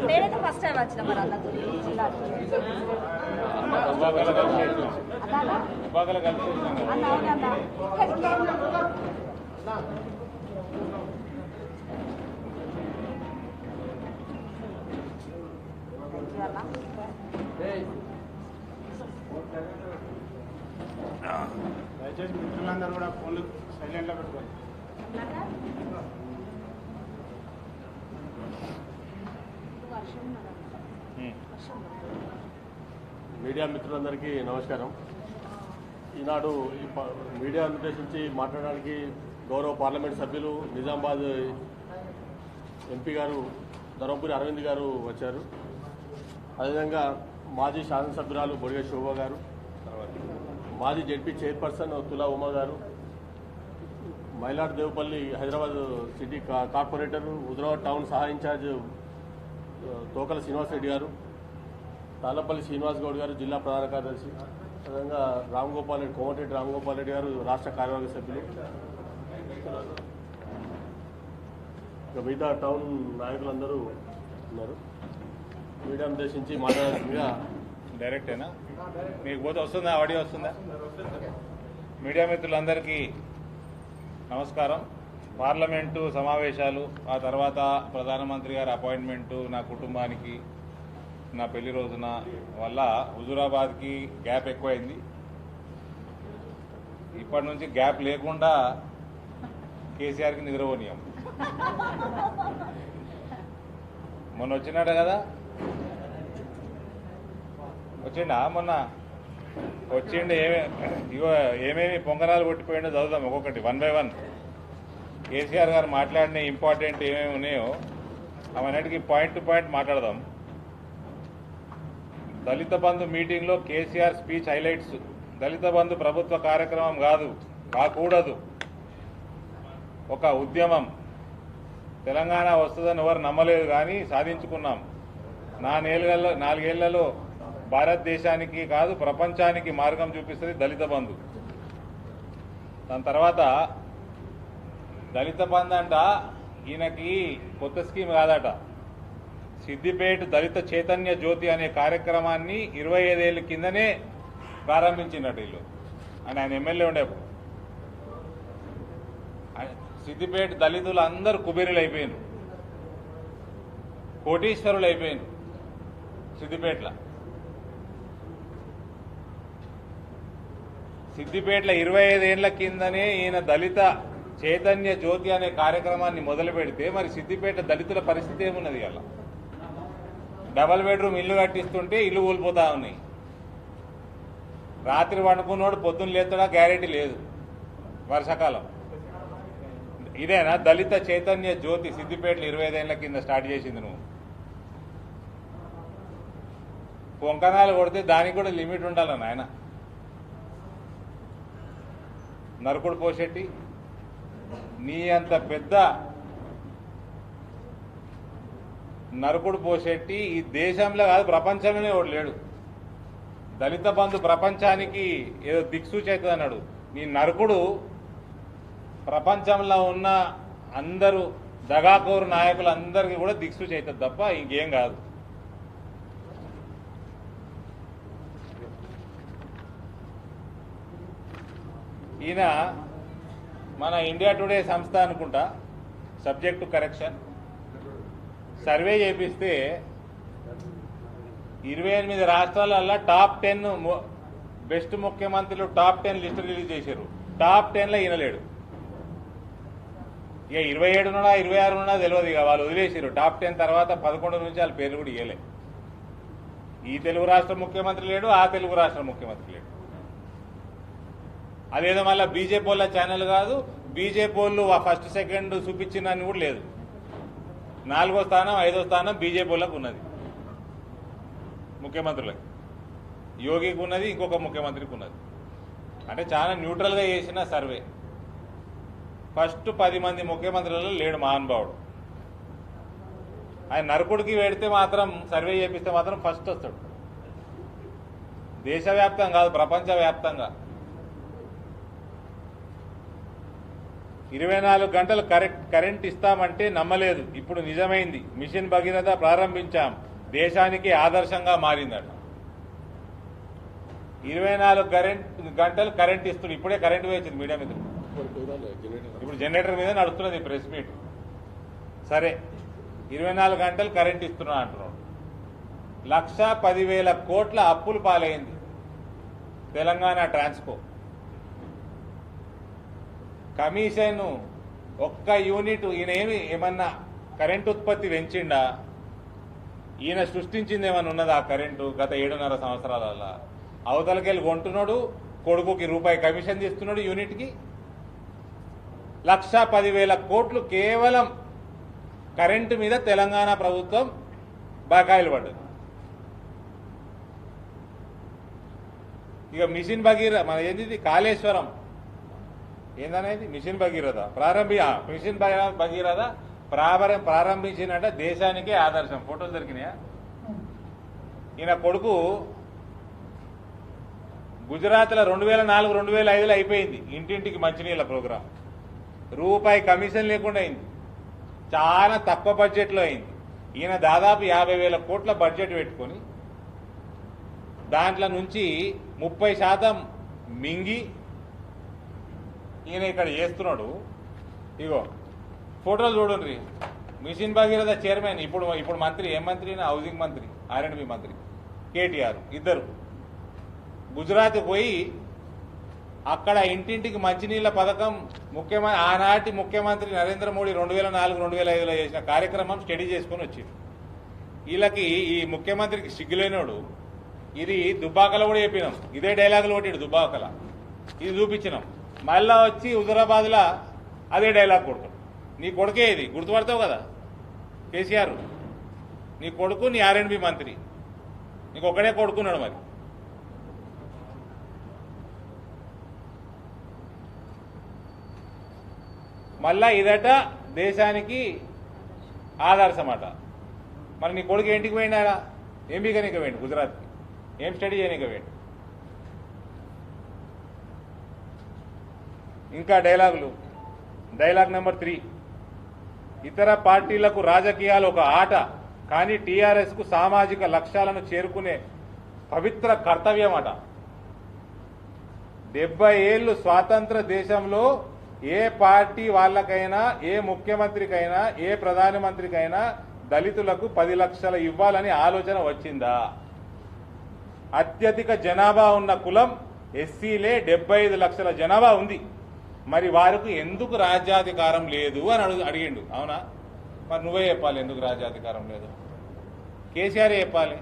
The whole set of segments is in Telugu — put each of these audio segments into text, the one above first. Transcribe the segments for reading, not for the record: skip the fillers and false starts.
నేనైతే ఫస్ట్ టైం వచ్చిన మరి అన్న దయచేసి మిత్రులందరూ కూడా ఫోన్లు సైలెంట్లో పెట్టుకోండి. మీడియా మిత్రులందరికీ నమస్కారం. ఈనాడు మీడియాను ఉద్దేశించి మాట్లాడడానికి గౌరవ పార్లమెంట్ సభ్యులు నిజామాబాద్ ఎంపీ గారు ధర్మపురి అరవింద్ గారు వచ్చారు. అదేవిధంగా మాజీ శాసనసభ్యురాలు బొడిగ శోభ గారు, మాజీ జెడ్పీ చైర్పర్సన్ తులా ఉమా గారు, మైలాడ్ Devpally Hyderabad city corporator Huzurabad town సహాయ ఇన్ఛార్జ్ తోకల శ్రీనివాసరెడ్డి గారు, తాళ్లపల్లి శ్రీనివాస్ గౌడ్ గారు జిల్లా ప్రధాన కార్యదర్శి, అదేవిధంగా రామ్గోపాల్ రెడ్డి కోమటిరెడ్డి రామ్గోపాల్ రెడ్డి గారు రాష్ట్ర కార్యవర్గ సభ్యులు, మిగతా టౌన్ నాయకులందరూ ఉన్నారు. మీడియా ఉద్దేశించి మాట్లాడాల్సిందిగా. డైరెక్టేనా మీకు పోతే వస్తుందా? ఆడియో వస్తుందా? మీడియా మిత్రులందరికీ నమస్కారం. పార్లమెంటు సమావేశాలు, ఆ తర్వాత ప్రధానమంత్రి గారి అపాయింట్మెంటు నా కుటుంబానికి నా పెళ్లి రోజున వల్ల హుజూరాబాద్కి గ్యాప్ ఎక్కువైంది. ఇప్పటి నుంచి గ్యాప్ లేకుండా కేసీఆర్కి నిద్రపోనీయం. మొన్న వచ్చినాడు కదా, వచ్చిండా? మొన్న వచ్చిండు. ఏమేమి పొంగనాలు కొట్టిపోయిండో చదువుదాం ఒక్కొక్కటి, 1 by 1. కేసీఆర్ గారు మాట్లాడిన ఇంపార్టెంట్ ఏమేమి ఉన్నాయో అవన్నిటికీ పాయింట్ టు పాయింట్ మాట్లాడదాం. దళిత బంధు మీటింగ్లో కేసీఆర్ స్పీచ్ హైలైట్స్. దళిత బంధు ప్రభుత్వ కార్యక్రమం కాకూడదు, ఒక ఉద్యమం. తెలంగాణ వస్తుందని ఎవరు నమ్మలేదు, కానీ సాధించుకున్నాం. 4 ఏళ్లలో భారతదేశానికి కాదు ప్రపంచానికి మార్గం చూపిస్తుంది దళిత బంధు. దాని తర్వాత దళిత బంధు అంట ఈయనకి కొత్త స్కీమ్ కాదట. సిద్దిపేట దళిత చైతన్య జ్యోతి అనే కార్యక్రమాన్ని 25 ఏళ్ళ కిందనే ప్రారంభించినట్టు వీళ్ళు అని ఆయన ఎమ్మెల్యే ఉండేప్పుడు. సిద్దిపేట దళితులు అందరూ కుబేరులు అయిపోయారు, కోటీశ్వరులు అయిపోయారు సిద్దిపేటలో. 25 ఏళ్ల కిందనే ఈయన దళిత చైతన్య జ్యోతి అనే కార్యక్రమాన్ని మొదలు పెడితే మరి సిద్దిపేట దళితుల పరిస్థితి ఏమున్నది? అలా డబల్ బెడ్రూమ్ ఇల్లు కట్టిస్తుంటే ఇల్లు కూలిపోతా ఉన్నాయి. రాత్రి వండుకున్నోడు పొద్దున్న లేస్తాడా గ్యారెంటీ లేదు. వర్షాకాలం ఇదేనా దళిత చైతన్య జ్యోతి? సిద్దిపేటలో 25 ఏళ్ల కింద స్టార్ట్ చేసింది నువ్వు. పొంకనాలు కొడితే దానికి కూడా లిమిట్ ఉండాలని ఆయన. నరకుడు పోషెట్టి నీ అంత పెద్ద నరకుడు పోషెట్టి ఈ దేశంలో కాదు ప్రపంచంలోనే ఒకడు లేడు. దళిత బంధు ప్రపంచానికి ఏదో దిక్సూచి అవుతుంది అన్నాడు. నీ నరకుడు ప్రపంచంలో ఉన్న అందరూ దగాకోరు నాయకులందరికీ కూడా దిక్సూచి అవుతుంది తప్ప ఇంకేం కాదు. ఈయన మన ఇండియా టుడే సంస్థ అనుకుంటా సబ్జెక్టు కరెక్షన్ సర్వే చేపిస్తే 28 రాష్ట్రాలల్లో టాప్ 10 బెస్ట్ ముఖ్యమంత్రులు టాప్ 10 లిస్టు రిలీజ్ చేశారు. టాప్ 10లో ఈయన లేడు. ఇక 27 ఉన్నా 26 ఉన్నా తెలియదు. ఇక వాళ్ళు వదిలేసారు. టాప్ 10 తర్వాత 11 నుంచి వాళ్ళ పేర్లు కూడా ఇవ్వలే. ఈ తెలుగు రాష్ట్ర ముఖ్యమంత్రి లేడు, ఆ తెలుగు రాష్ట్ర ముఖ్యమంత్రి లేడు. అదేదో మళ్ళీ బీజేపీ వాళ్ళ ఛానల్ కాదు, బీజేపీ వాళ్ళు ఫస్ట్ సెకండ్ చూపించిందని కూడా లేదు. 4వ స్థానం 5వ స్థానం బీజేపీ వాళ్ళకు ఉన్నది. ముఖ్యమంత్రులకి యోగికి ఉన్నది, ఇంకొక ముఖ్యమంత్రికి ఉన్నది. అంటే చాలా న్యూట్రల్గా చేసిన సర్వే. ఫస్ట్ 10 మంది ముఖ్యమంత్రులలో లేడు మహానుభావుడు. ఆయన నరకుడికి పెడితే మాత్రం సర్వే చేపిస్తే మాత్రం ఫస్ట్ వస్తాడు. దేశవ్యాప్తంగా కాదు, ప్రపంచవ్యాప్తంగా 24 గంటలు కరెంట్ ఇస్తామంటే నమ్మలేదు. ఇప్పుడు నిజమైంది. మిషన్ భగీరథ ప్రారంభించాం, దేశానికి ఆదర్శంగా మారిందట. 24 గంటలు కరెంట్ ఇస్తుంది. ఇప్పుడే కరెంట్ వేసింది మీడియా మీద. ఇప్పుడు జనరేటర్ మీద నడుస్తున్నది ప్రెస్ మీట్. సరే, 24 గంటలు కరెంట్ ఇస్తున్నా అంటున్నాడు. 1,10,000 కోట్ల అప్పులు పాలైంది తెలంగాణ ట్రాన్స్కో. కమిషన్ ఒక్క యూనిట్ ఈయన ఏమన్నా కరెంట్ ఉత్పత్తి పెంచిండా? ఈయన సృష్టించింది ఏమన్నా ఉన్నదా కరెంటు? గత 7.5 సంవత్సరాల అవతలకెళ్ళి కొంటున్నాడు, కొడుకుకి రూపాయి కమిషన్ తీస్తున్నాడు యూనిట్కి. 1,10,000 కోట్లు కేవలం కరెంటు మీద తెలంగాణ ప్రభుత్వం బకాయిలు పడ్డది. ఇక మిషన్ భగీరథ మన ఏంది కాళేశ్వరం ఏందనేది మిషన్ భగీరథ మిషన్ భగీరథ ప్రారంభించినట్ట దేశానికే ఆదర్శం. ఫోటోలు దొరికినాయా? ఈయన కొడుకు గుజరాత్లో 2004, 2005లో అయిపోయింది ఇంటింటికి మంచినీళ్ళ ప్రోగ్రాం. రూపాయి కమిషన్ లేకుండా అయింది. చాలా తక్కువ బడ్జెట్లో అయింది. ఈయన దాదాపు 50,000 కోట్ల బడ్జెట్ పెట్టుకొని దాంట్లో నుంచి 30% మింగి ఈయన ఇక్కడ చేస్తున్నాడు. ఇగో ఫోటోలు చూడండి. మిషన్ భగీరథ చైర్మన్ ఇప్పుడు మంత్రి, ఏం మంత్రి? హౌసింగ్ మంత్రి, R&B మంత్రి కేటీఆర్ ఇద్దరు గుజరాత్ పోయి అక్కడ ఇంటింటికి మంచినీళ్ళ పథకం ఆనాటి ముఖ్యమంత్రి నరేంద్ర మోడీ 2004, 2005లో చేసిన కార్యక్రమం స్టడీ చేసుకుని వచ్చింది. వీళ్ళకి ఈ ముఖ్యమంత్రికి సిగ్గులేనోడు ఇది దుబ్బాకలో కూడా చెప్పినాం. ఇదే డైలాగులు కొట్టాడు దుబ్బాకల. ఇది చూపించినాం. మళ్ళా వచ్చి హుజురాబాద్లో అదే డైలాగ్ కొడుతాడు. నీ కొడుకే ఇది, గుర్తుపడతావు కదా కేసీఆర్. నీ కొడుకు నీ R&B మంత్రి, నీకు ఒక్కడే కొడుకున్నాడు. మరి మళ్ళా ఇదట దేశానికి ఆదర్శమట. మరి నీ కొడుకు ఏంటికి పోయినాడా? ఏం బీగనీకి పోయిండు గుజరాత్కి, ఏం స్టడీ చేయనీకి పోయిండు. ఇంకా డైలాగ్ నెంబర్ 3. ఇతర పార్టీలకు రాజకీయాలు ఒక ఆట, కానీ టీఆర్ఎస్కు సామాజిక లక్ష్యాలను చేరుకునే పవిత్ర కర్తవ్యం అట. 70 ఏళ్లు స్వాతంత్ర దేశంలో ఏ పార్టీ వాళ్ళకైనా, ఏ ముఖ్యమంత్రికైనా, ఏ ప్రధానమంత్రికైనా దళితులకు 10 లక్షలు ఇవ్వాలని ఆలోచన వచ్చిందా? అత్యధిక జనాభా ఉన్న కులం ఎస్సీలే. 75 లక్షల జనాభా ఉంది. మరి వారికి ఎందుకు రాజ్యాధికారం లేదు అని అడిగిండు. అవునా? మరి నువ్వే చెప్పాలి ఎందుకు రాజ్యాధికారం లేదు. కేసీఆర్ చెప్పాలి.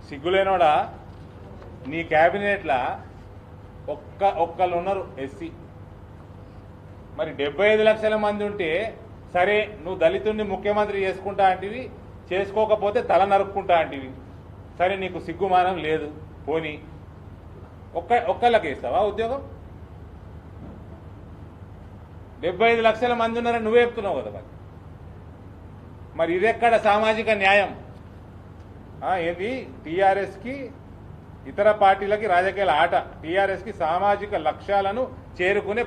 సిగ్గులేనోడా, నీ క్యాబినెట్లా ఒక్కళ్ళు ఉన్నారు ఎస్సీ. మరి 75 లక్షల మంది ఉంటే సరే, నువ్వు దళితుడిని ముఖ్యమంత్రి చేసుకుంటా అంటివి, చేసుకోకపోతే తల నరుక్కుంటా అంటివి. సరే, నీకు సిగ్గుమానం లేదు, పోనీ ఒక్కళ్ళకి ఇస్తావా ఉద్యోగం? 75 లక్షల మంది ఉన్నారని నువ్వే చెప్తున్నావు కదా. మరి ఇదెక్కడ సామాజిక న్యాయం? ఏంది టీఆర్ఎస్కి ఇతర పార్టీలకి రాజకీయాల ఆట. టీఆర్ఎస్కి సామాజిక లక్ష్యాలను చేరుకునే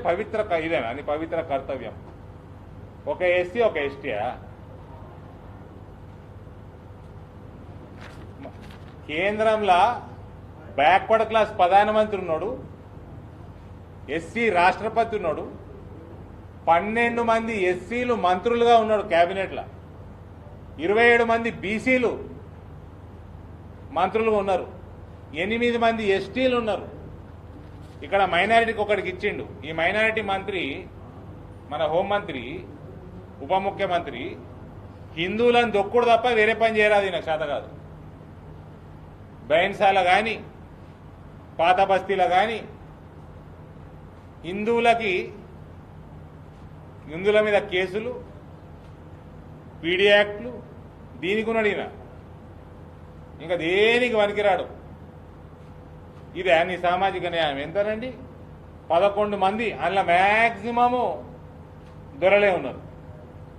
ఇదేనా అని పవిత్ర కర్తవ్యం. ఒక ఎస్సీ, ఒక ఎస్టీయా? కేంద్రంలో బ్యాక్వర్డ్ క్లాస్ ప్రధానమంత్రి ఉన్నాడు, ఎస్సీ రాష్ట్రపతి ఉన్నాడు, 12 మంది ఎస్సీలు మంత్రులుగా ఉన్నాడు క్యాబినెట్లో, 27 మంది బీసీలు మంత్రులుగా ఉన్నారు, 8 మంది ఎస్టీలు ఉన్నారు. ఇక్కడ మైనారిటీకి ఒకటికి ఇచ్చిండు. ఈ మైనారిటీ మంత్రి, మన హోంమంత్రి, ఉప ముఖ్యమంత్రి హిందువులను దొక్కుడు తప్ప వేరే పని చేయరాదు. ఈయన చేత కాదు. బైన్సాల కానీ, పాత బస్తీల కానీ హిందువుల మీద కేసులు, పీడీ యాక్ట్లు, దీనికి ఉన్నాడు ఈయన. ఇంకా దేనికి పనికిరాడు. ఇదే నీ సామాజిక న్యాయం ఎంతనండి? 11 మంది, అందులో మ్యాక్సిమము దొరలే ఉన్నారు.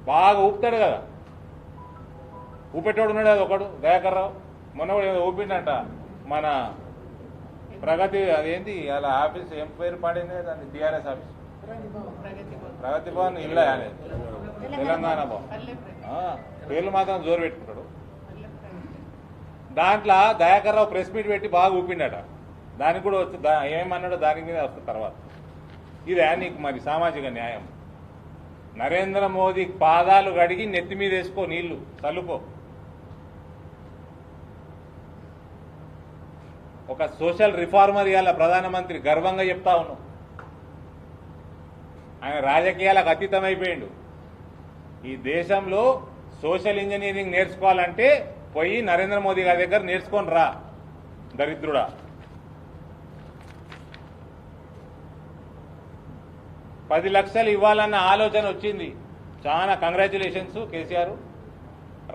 బాగా ఊపుతాడు కదా, ఊపెట్టోడు ఉన్నాడు. అది ఒకడు దయాకర్ రావు మొన్న కూడా ఏదో ఊపిండంట. మన ప్రగతి అదేంటి అలా ఆఫీస్ ఏం పేరు పాడింది దాన్ని, టీఆర్ఎస్ ఆఫీస్ ప్రగతి భవన్ ఇల్లు అనేది తెలంగాణ భవన్ పేర్లు మాత్రం జోరు పెట్టుకుంటాడు. దాంట్లో దయాకర్ రావు ప్రెస్ మీట్ పెట్టి బాగా ఊపిండట. దానికి కూడా వచ్చి ఏమన్నాడో దాని మీద వస్తుంది తర్వాత. ఇదే నీకు మరి సామాజిక న్యాయం? నరేంద్ర మోదీ పాదాలు కడిగి నెత్తి మీద వేసుకో, నీళ్లు చల్లుకో. ఒక సోషల్ రిఫార్మర్ ఇవాళ ప్రధానమంత్రి గర్వంగా చెప్తా ఉన్నాం. ఆయన రాజకీయాలకు అతీతమైపోయిండు. ఈ దేశంలో సోషల్ ఇంజనీరింగ్ నేర్చుకోవాలంటే పోయి నరేంద్ర మోదీ గారి దగ్గర నేర్చుకొని రా దరిద్రుడా. 10 లక్షలు ఇవ్వాలన్న ఆలోచన వచ్చింది. చాలా కంగ్రాచులేషన్స్ కేసీఆర్.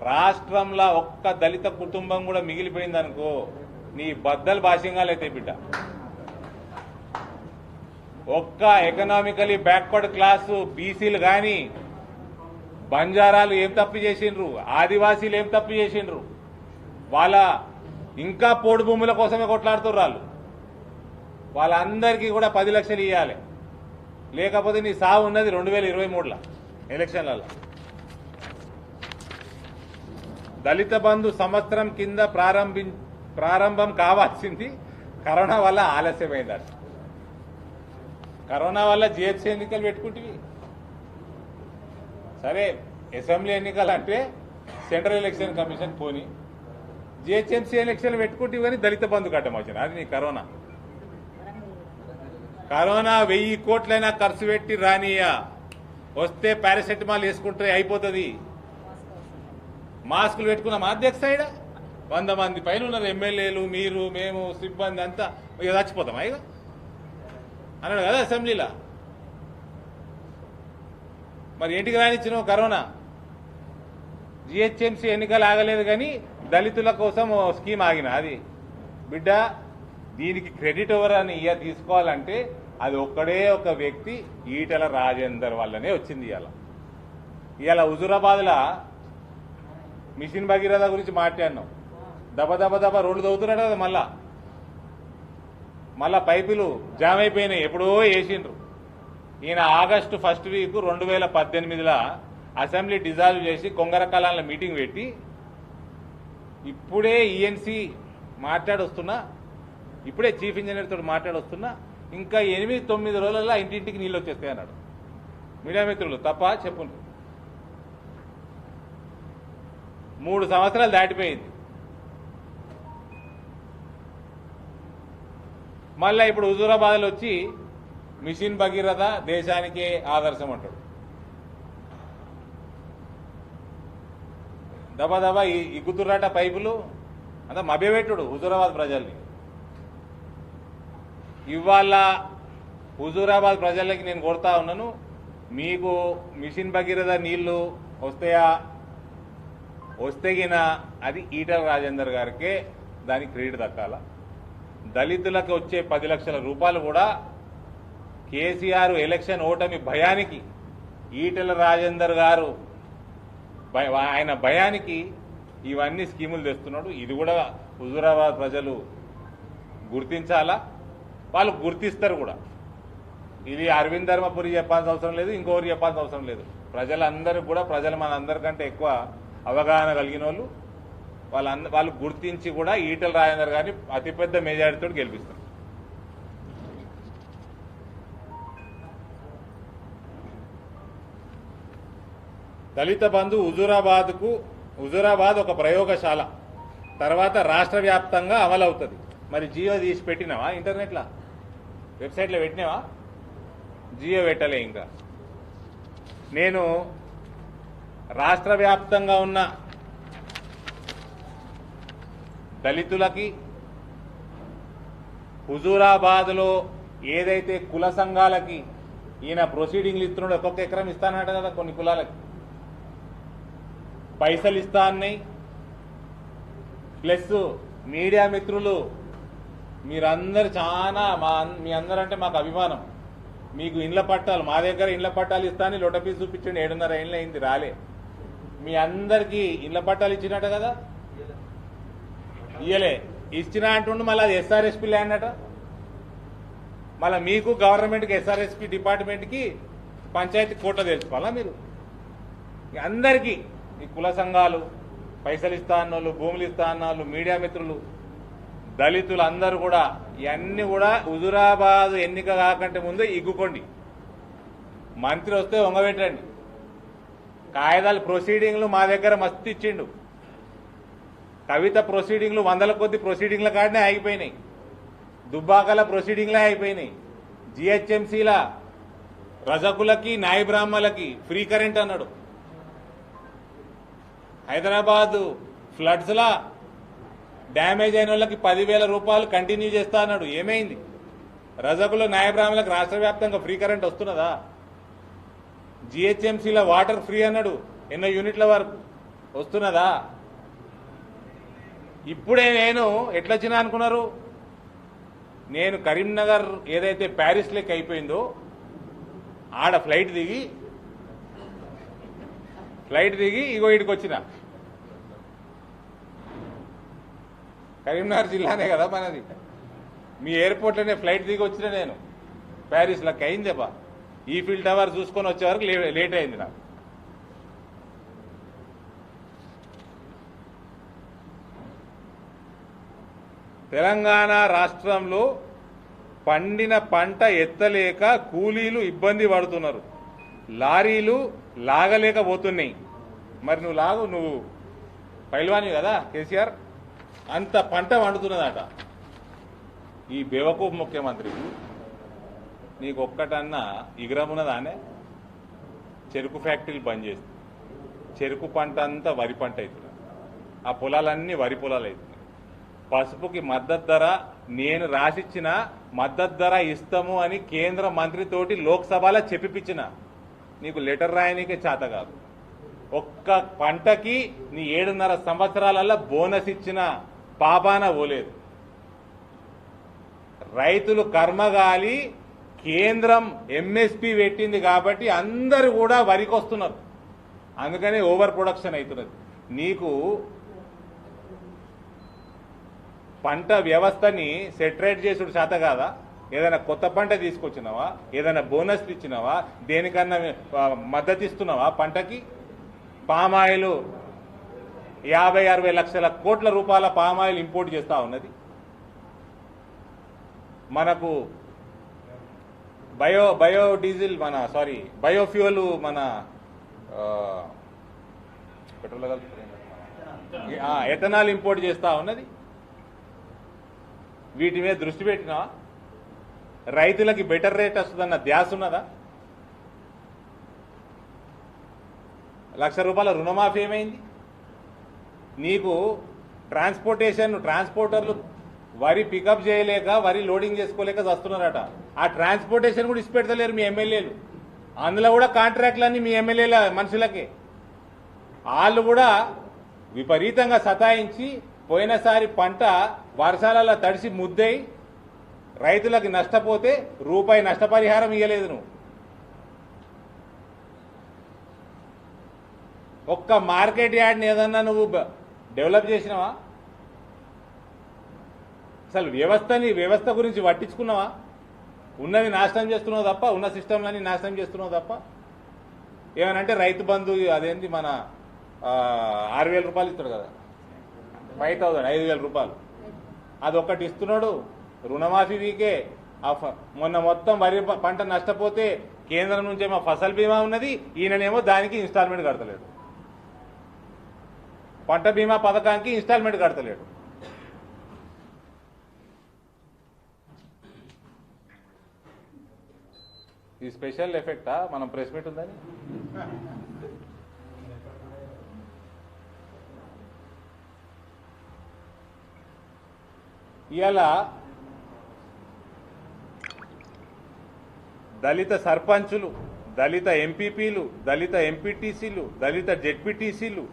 రాష్ట్రంలో ఒక్క దళిత కుటుంబం కూడా మిగిలిపోయిందనుకో నీ బద్దలు భాష్యంగాలు అయితే బిడ్డ. ఒక్క ఎకనామికలీ బ్యాక్వర్డ్ క్లాసు బీసీలు కానీ, బంజారాలు ఏం తప్పు చేసిండ్రు, ఆదివాసీలు ఏం తప్పు చేసిండ్రు, వాళ్ళ ఇంకా పోడు భూముల కోసమే కొట్లాడుతున్నారు. వాళ్ళందరికీ కూడా 10 లక్షలు ఇవ్వాలి. లేకపోతే నీ సావు ఉన్నది 2023లో ఎలక్షన్లలో. దళిత బంధు సంవత్సరం కింద ప్రారంభం కావాల్సింది కరోనా వల్ల ఆలస్యమైందట. కరోనా వల్ల జిహెచ్సి ఎన్నికలు పెట్టుకుంటేవి. సరే అసెంబ్లీ ఎన్నికలు అంటే సెంట్రల్ ఎలక్షన్ కమిషన్ పోని, జిహెచ్ఎంసీ ఎలక్షన్లు పెట్టుకుంటే కానీ దళిత బంధు కట్టం వచ్చింది. అది నీ కరోనా. 1000 కోట్లైనా ఖర్చు పెట్టి రానియా, వస్తే పారాసెటమాల్ వేసుకుంటే అయిపోతుంది. మాస్కులు పెట్టుకున్నాం అధ్యక్ష సైడ్ 100 మంది పైన ఉన్నారు ఎమ్మెల్యేలు, మీరు, మేము, సిబ్బంది అంతా. ఇక చచ్చిపోతాం ఇక అన్నాడు కదా అసెంబ్లీలో. మరి ఇంటికి రానిచ్చినావు కరోనా. జిహెచ్ఎంసీ ఎన్నికలు ఆగలేదు కానీ దళితుల కోసం స్కీమ్ ఆగిన. అది బిడ్డ దీనికి క్రెడిట్ ఎవరని తీసుకోవాలంటే అది ఒక్కడే ఒక వ్యక్తి, ఈటెల రాజేందర్ వల్లనే వచ్చింది. ఇవాళ హుజూరాబాద్లో మిషన్ భగీరథ గురించి మాట్లాడినాం. దబ దబ దబ రోడ్లు తవ్వుతున్నాడు కదా, మళ్ళా పైపులు జామ్ అయిపోయినాయి, ఎప్పుడో వేసిండ్రు. ఈయన ఆగస్టు 1st వీక్ 2018లో అసెంబ్లీ డిజాల్వ్ చేసి కొంగరకాలంలో మీటింగ్ పెట్టి ఇప్పుడే ఈఎన్సీ మాట్లాడొస్తున్నా, ఇప్పుడే చీఫ్ ఇంజనీర్ తోటి మాట్లాడొస్తున్నా, ఇంకా 8-9 రోజులలో ఇంటింటికి నీళ్ళు వచ్చేస్తాయి అన్నాడు. మీడియా మిత్రులు తప్ప చెప్పు. 3 సంవత్సరాలు దాటిపోయింది. మళ్ళా ఇప్పుడు హుజూరాబాద్లో వచ్చి మిషన్ భగీరథ దేశానికే ఆదర్శం అంటాడు. దబదబా ఇగుతురాట పైపులు అంతా మభ్యపెట్టుడు హుజూరాబాద్ ప్రజల్ని. ఇవాళ హుజూరాబాద్ ప్రజలకి నేను కొడతా ఉన్నాను, మీకు మిషన్ భగీరథ నీళ్లు వస్తాయా? వస్తేగిన అది ఈటెల రాజేందర్ గారికే దానికి క్రెడిట్ దక్కాల. దళితులకు వచ్చే 10 లక్షల రూపాయలు కూడా కేసీఆర్ ఎలక్షన్ ఓటమి భయానికి, ఈటెల రాజేందర్ గారు ఆయన భయానికి ఇవన్నీ స్కీములు తెస్తున్నాడు. ఇది కూడా హుజూరాబాద్ ప్రజలు గుర్తించాలా, వాళ్ళు గుర్తిస్తారు కూడా. ఇది అరవింద్ ధర్మపురి చెప్పాల్సిన అవసరం లేదు, ఇంకొకరు చెప్పాల్సిన అవసరం లేదు. ప్రజలందరూ కూడా, ప్రజలు మన అందరికంటే ఎక్కువ అవగాహన కలిగిన వాళ్ళు గుర్తించి కూడా ఈటెల రాజేందర్ గారిని అతిపెద్ద మెజారిటీతో గెలిపిస్తారు. దళిత బంధు హుజూరాబాద్ ఒక ప్రయోగశాల, తర్వాత రాష్ట్ర వ్యాప్తంగా అమలవుతుంది. మరి జియో తీసి పెట్టినావా? ఇంటర్నెట్లో వెబ్సైట్లో పెట్టినావా? జియో పెట్టలే. ఇంకా నేను రాష్ట్ర వ్యాప్తంగా ఉన్న దళితులకి హుజూరాబాద్లో ఏదైతే కుల సంఘాలకి ఈయన ప్రొసీడింగ్లు ఇస్తున్నాడు, ఒక్కొక్క ఎకరం ఇస్తానంట కదా కొన్ని కులాలకి, పైసలు ఇస్తా అన్నాయి. ప్లస్ మీడియా మిత్రులు మీరందరు చాలా మీ అందరంటే మాకు అభిమానం. మీకు ఇండ్ల పట్టాలు మా దగ్గర ఇండ్ల పట్టాలు ఇస్తాను లొటపీస్ చూపించండి 7.5 ఏళ్ళు అయింది రాలే. మీ అందరికీ ఇండ్ల పట్టాలు ఇచ్చినట్ట కదా, ఇయ్యలే. ఇచ్చిన అంటుండు మళ్ళీ అది ఎస్ఆర్ఎస్పీ ల్యాండ్ అట. మళ్ళీ మీకు గవర్నమెంట్కి ఎస్ఆర్ఎస్పీ డిపార్ట్మెంట్కి పంచాయతీ కోట్ల తెలుసుకోవాలా మీరు? అందరికీ ఈ కుల సంఘాలు, పైసలు ఇస్తా అన్నోళ్ళు, భూములు ఇస్తా అన్నోళ్ళు, మీడియా మిత్రులు, దళితులు అందరూ కూడా ఇవన్నీ కూడా హుజురాబాద్ ఎన్నిక కాకంటే ముందే ఇగ్గుకోండి. మంత్రి వస్తే వంగబెట్టండి. కాయిదాలు ప్రొసీడింగ్లు మా దగ్గర మస్తు ఇచ్చిండు. కవిత ప్రొసీడింగ్లు 100ల కొద్ది ప్రొసీడింగ్ల కాడనే ఆగిపోయినాయి. దుబ్బాకల ప్రొసీడింగ్లే అయిపోయినాయి. జిహెచ్ఎంసీల రజకులకి నాయి బ్రాహ్మలకి ఫ్రీ కరెంట్ అన్నాడు. హైదరాబాద్ ఫ్లడ్స్లా డ్యామేజ్ అయిన వాళ్ళకి 10,000 రూపాయలు కంటిన్యూ చేస్తా అన్నాడు. ఏమైంది? రజకులు నాయ బ్రాహ్మణులకు రాష్ట్ర వ్యాప్తంగా ఫ్రీ కరెంట్ వస్తున్నదా? జిహెచ్ఎంసీలో వాటర్ ఫ్రీ అన్నాడు. ఎన్నో యూనిట్ల వరకు వస్తున్నదా? ఇప్పుడే నేను ఎట్లొచ్చినా అనుకున్నారు? నేను కరీంనగర్ ఏదైతే ప్యారిస్ లెక్క అయిపోయిందో ఆడ ఫ్లైట్ దిగి ఇగో ఇడికి వచ్చిన. కరీంనగర్ జిల్లానే కదా మనది. మీ ఎయిర్పోర్ట్లోనే ఫ్లైట్ దిగి వచ్చిన నేను. ప్యారిస్ లెక్క అయిందేపా. ఈఫిల్ టవర్ చూసుకొని వచ్చే వరకు లేట్ అయింది నాకు. తెలంగాణ రాష్ట్రంలో పండిన పంట ఎత్తలేక కూలీలు ఇబ్బంది పడుతున్నారు. లారీలు లాగలేకపోతున్నాయి. మరి నువ్వు పైల్వాని కదా కేసీఆర్, అంత పంట వండుతున్నదట. ఈ బేవకూఫ్ ముఖ్యమంత్రి నీకు ఒక్కటన్నా ఇగ్రమున్నదానే? చెరుకు ఫ్యాక్టరీలు బంద్ చేస్తుంది. చెరుకు పంట అంతా వరి పంట అవుతున్నది. ఆ పొలాలన్నీ వరి పొలాలు అవుతున్నాయి. పసుపుకి మద్దతు ధర నేను రాసిచ్చిన మద్దతు ధర ఇస్తాము అని కేంద్ర మంత్రితోటి లోక్సభలో చెప్పిపించిన. నీకు లెటర్ రాయనికే చేత కాదు. ఒక్క పంటకి నీ 7.5 సంవత్సరాలలో బోనస్ ఇచ్చిన పాపాన పోలేదు. రైతులు కర్మగాలి కేంద్రం ఎంఎస్పీ పెట్టింది కాబట్టి అందరూ కూడా వరికి వస్తున్నారు. అందుకనే ఓవర్ ప్రొడక్షన్ అవుతున్నది. నీకు పంట వ్యవస్థని సెటరేట్ చేసుడు చేత కాదా? ఏదైనా కొత్త పంట తీసుకొచ్చినావా? ఏదైనా బోనస్లు ఇచ్చినావా? దేనికన్నా మద్దతు ఇస్తున్నావా పంటకి? పామాయిల్ 50-60 లక్షల కోట్ల రూపాయల పామాయిల్ ఇంపోర్ట్ చేస్తా ఉన్నది. మనకు బయోడీజిల్ బయోఫ్యూయల్ మన పెట్రోల్ ఎథనాల్ ఇంపోర్ట్ చేస్తా ఉన్నది. వీటి మీద దృష్టి పెట్టినావా? రైతులకి బెటర్ రేట్ వస్తుందన్న ధ్యాస ఉన్నదా? 1,00,000 రూపాయల రుణమాఫీ ఏమైంది? నీకు ట్రాన్స్పోర్టర్లు వరి పికప్ చేయలేక వరి లోడింగ్ చేసుకోలేక వస్తున్నారట. ఆ ట్రాన్స్పోర్టేషన్ కూడా ఇచ్చిపెడతలేరు మీ ఎమ్మెల్యేలు. అందులో కూడా కాంట్రాక్ట్లన్నీ మీ ఎమ్మెల్యేల మనుషులకే. వాళ్ళు కూడా విపరీతంగా సతాయించి పోయినసారి పంట వర్షాలలో తడిసి ముద్దై రైతులకు నష్టపోతే రూపాయి నష్టపరిహారం ఇవ్వలేదు. నువ్వు ఒక్క మార్కెట్ యార్డ్ని ఏదన్నా నువ్వు డెవలప్ చేసినావా? అసలు వ్యవస్థ గురించి పట్టించుకున్నావా? ఉన్నది నాశనం చేస్తున్నావు తప్ప, ఉన్న సిస్టంలన్నీ నాశనం చేస్తున్నావు తప్ప. ఏమనంటే రైతు బంధు అదేంటి మన 6,000 రూపాయలు ఇస్తాడు కదా, 5,000 రూపాయలు అదొక్కటి ఇస్తున్నాడు. రుణమాఫీ వీకే. మొన్న మొత్తం వరి పంట నష్టపోతే కేంద్రం నుంచేమో ఫసల్ బీమా ఉన్నది, ఈయననేమో దానికి ఇన్స్టాల్మెంట్ కడతలేడు. పంట బీమా పథకానికి ఇన్స్టాల్మెంట్ కడతలేడు. ఈ స్పెషల్ ఎఫెక్టా మనం ప్రెస్ మీట్ ఉందని? ఇవాళ దళిత సర్పంచులు, దళిత ఎంపీపీలు, దళిత ఎంపీటీసీలు, దళిత జెడ్పీటీసీలు,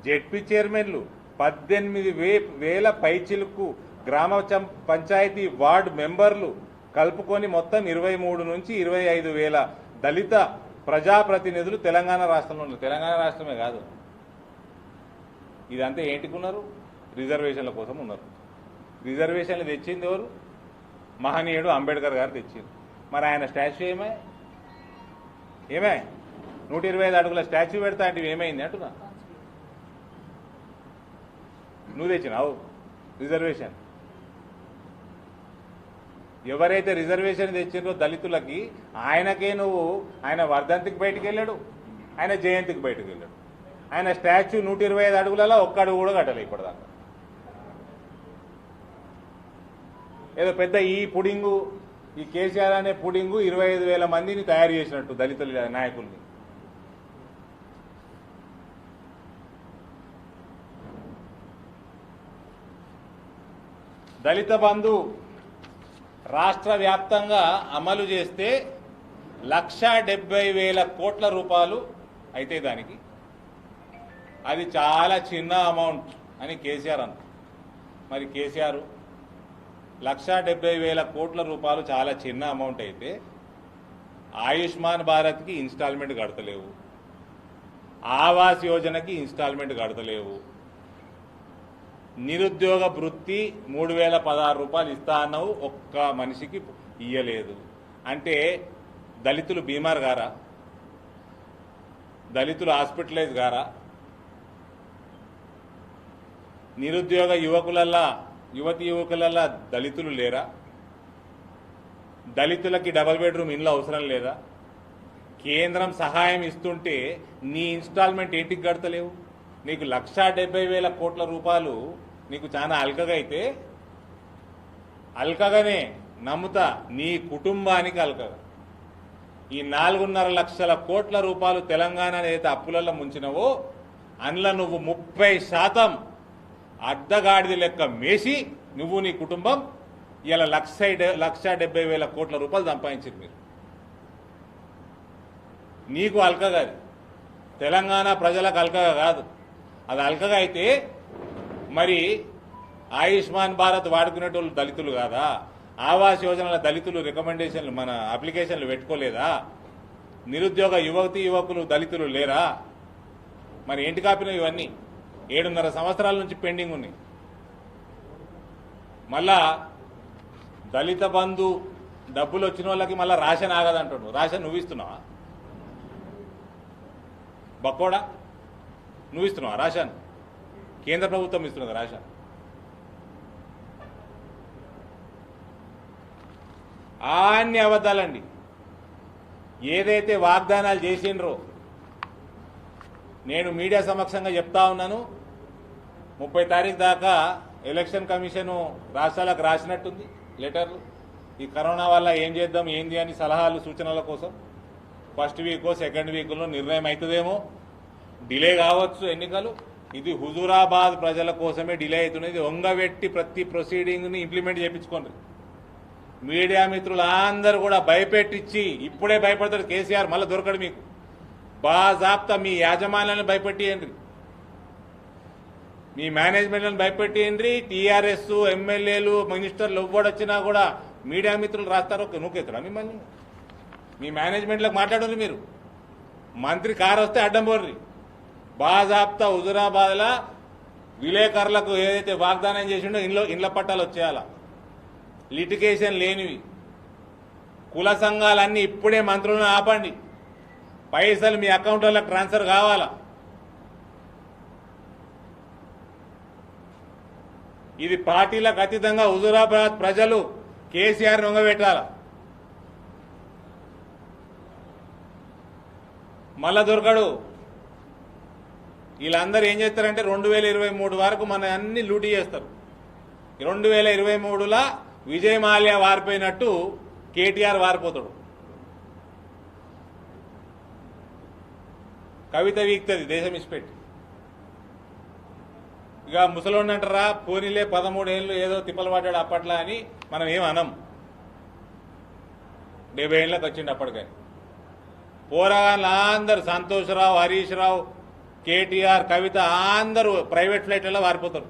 జెడ్పీ చైర్మన్లు 18,000 పైచిలకు గ్రామ పంచాయతీ వార్డు మెంబర్లు కలుపుకొని మొత్తం 23 నుంచి 25 వేల దళిత ప్రజాప్రతినిధులు తెలంగాణ రాష్ట్రంలో ఉన్నారు. తెలంగాణ రాష్ట్రమే కాదు, ఇదంతా ఏంటికున్నారు? రిజర్వేషన్ల కోసం ఉన్నారు. రిజర్వేషన్లు తెచ్చింది ఎవరు? మహనీయుడు అంబేద్కర్ గారు తెచ్చింది. మరి ఆయన స్టాచ్యూ ఏమే 125 అడుగుల స్టాచ్యూ పెడతా అంటే ఏమైంది అంటున్నా? నువ్వు తెచ్చినావు రిజర్వేషన్. ఎవరైతే రిజర్వేషన్ తెచ్చిండ్రో దళితులకి, ఆయనకే నువ్వు ఆయన వర్ధంతికి బయటికి వెళ్ళాడు, ఆయన జయంతికి బయటకు వెళ్ళాడు. ఆయన స్టాచ్యూ 125 అడుగులలో ఒక్క అడుగు కూడా కట్టలే ఇప్పటిదాకా. ఏదో పెద్ద ఈ పుడింగు, ఈ కేసీఆర్ అనే పుడింగు 25,000 మందిని తయారు చేసినట్టు దళితుల నాయకుల్ని. దళిత బంధు రాష్ట్ర వ్యాప్తంగా అమలు చేస్తే 1,70,000 కోట్ల రూపాయలు అయితే దానికి అది చాలా చిన్న అమౌంట్ అని కేసీఆర్ అన్నారు. మరి కేసీఆర్ 1,70,000 కోట్ల రూపాయలు చాలా చిన్న అమౌంట్ అయితే ఆయుష్మాన్ భారత్కి ఇన్స్టాల్మెంట్ కడతలేవు, ఆవాస్ యోజనకి ఇన్స్టాల్మెంట్ కడతలేవు, నిరుద్యోగ వృత్తి 3,016 రూపాయలు ఇస్తా అన్నావు, ఒక్క మనిషికి ఇయ్యలేదు. అంటే దళితులు బీమార్ గారా? దళితులు హాస్పిటలైజ్ గారా? నిరుద్యోగ యువతి యువకులల్లా దళితులు లేరా? దళితులకి డబుల్ బెడ్రూమ్ ఇండ్లు అవసరం లేదా? కేంద్రం సహాయం ఇస్తుంటే నీ ఇన్స్టాల్మెంట్ ఏంటికి కడతలేవు? నీకు 1,70,000 కోట్ల రూపాయలు నీకు చాలా అల్కగా అయితే, అల్కగానే నమ్ముతా, నీ కుటుంబానికి అల్కగా. ఈ 4.5 లక్షల కోట్ల రూపాయలు తెలంగాణ ఏదైతే అప్పులలో ముంచినవో అందులో నువ్వు 30% అడ్డగాడిది లెక్క మేసి నువ్వు నీ కుటుంబం ఇలా 1,70,000 కోట్ల రూపాయలు సంపాదించారు మీరు. నీకు అల్కగా, తెలంగాణ ప్రజలకు అల్కగా కాదు. అది అల్కగా అయితే మరి ఆయుష్మాన్ భారత్ వాడుకునేటోళ్ళు దళితులు కాదా? ఆవాస్ యోజనల దళితులు రికమెండేషన్లు మన అప్లికేషన్లు పెట్టుకోలేదా? నిరుద్యోగ యువతి యువకులు దళితులు లేరా? మరి ఏంటి కాపినవి ఇవన్నీ? 7.5 సంవత్సరాల నుంచి పెండింగ్ ఉన్నాయి. మళ్ళా దళిత బంధు డబ్బులు వచ్చిన వాళ్ళకి మళ్ళీ రేషన్ ఆగదంటాడు. రేషన్ నువ్వు ఇస్తున్నావా? బక్కోడా, నువ్వు ఇస్తున్నావా రేషన్? కేంద్ర ప్రభుత్వం ఇస్తున్నది రేషన్. అన్ని అబద్ధాలండి. ఏదైతే వాగ్దానాలు చేసిండ్రో నేను మీడియా సమక్షంగా చెప్తా ఉన్నాను. 30 తారీఖు దాకా ఎలక్షన్ కమిషను రాష్ట్రాలకు రాసినట్టుంది లెటర్లు. ఈ కరోనా వల్ల ఏం చేద్దాం ఏంది అని సలహాలు సూచనల కోసం. ఫస్ట్ వీకో సెకండ్ వీక్లో నిర్ణయం అవుతుందేమో, డిలే కావచ్చు ఎన్నికలు. ఇది హుజూరాబాద్ ప్రజల కోసమే డిలే అవుతున్నది. వంగబెట్టి ప్రతి ప్రొసీడింగ్ని ఇంప్లిమెంట్ చేయించుకోండి. మీడియా మిత్రులు అందరూ కూడా భయపెట్టించి, ఇప్పుడే భయపడతాడు కేసీఆర్, మళ్ళీ దొరకడు మీకు. బాజాప్తా మీ యాజమాన్యాలను భయపెట్టియండి, మీ మేనేజ్మెంట్లను భయపెట్టియండి. టీఆర్ఎస్ ఎమ్మెల్యేలు మినిస్టర్లు ఎవ్వడొచ్చినా కూడా మీడియా మిత్రులు రాస్తారు. నూకెత్తరా మిమ్మల్ని? మీ మేనేజ్మెంట్లకు మాట్లాడండి. మీరు మంత్రి కారు వస్తే అడ్డం పోర్రి. బాజాప్తా హుజూరాబాద్లా విలేకరులకు ఏదైతే వాగ్దానం చేసిండో ఇండ్ల పట్టాలు వచ్చేయాల. లిటిగేషన్ లేనివి. కుల సంఘాలన్నీ ఇప్పుడే మంత్రులను ఆపండి. పైసలు మీ అకౌంట్లకు ట్రాన్స్ఫర్ కావాలా. ఇది పార్టీలకు అతీతంగా హుజూరాబాద్ ప్రజలు కేసీఆర్ నొంగబెట్టాల. మళ్ళా దొరకడు. వీళ్ళందరూ ఏం చేస్తారంటే 2023 వరకు మన అన్ని లూటీ చేస్తారు. 2023లా విజయ్ మాల్యా వారిపోయినట్టు కేటీఆర్ వారిపోతాడు. కవిత వీక్తుంది దేశం ఇచ్చిపెట్టి. ఇక ముసలోడిని అంటారా, పోనీలే 13 ఏళ్ళు ఏదో తిప్పలు పడ్డాడు అప్పట్లా అని మనం ఏం అనం. 70 ఏళ్ళకి వచ్చిండు అప్పటికే. పోరాగాళ్ళు అందరు సంతోష్రావు, హరీష్ రావు, కేటీఆర్, కవిత అందరూ ప్రైవేట్ ఫ్లైట్లలో వారిపోతారు.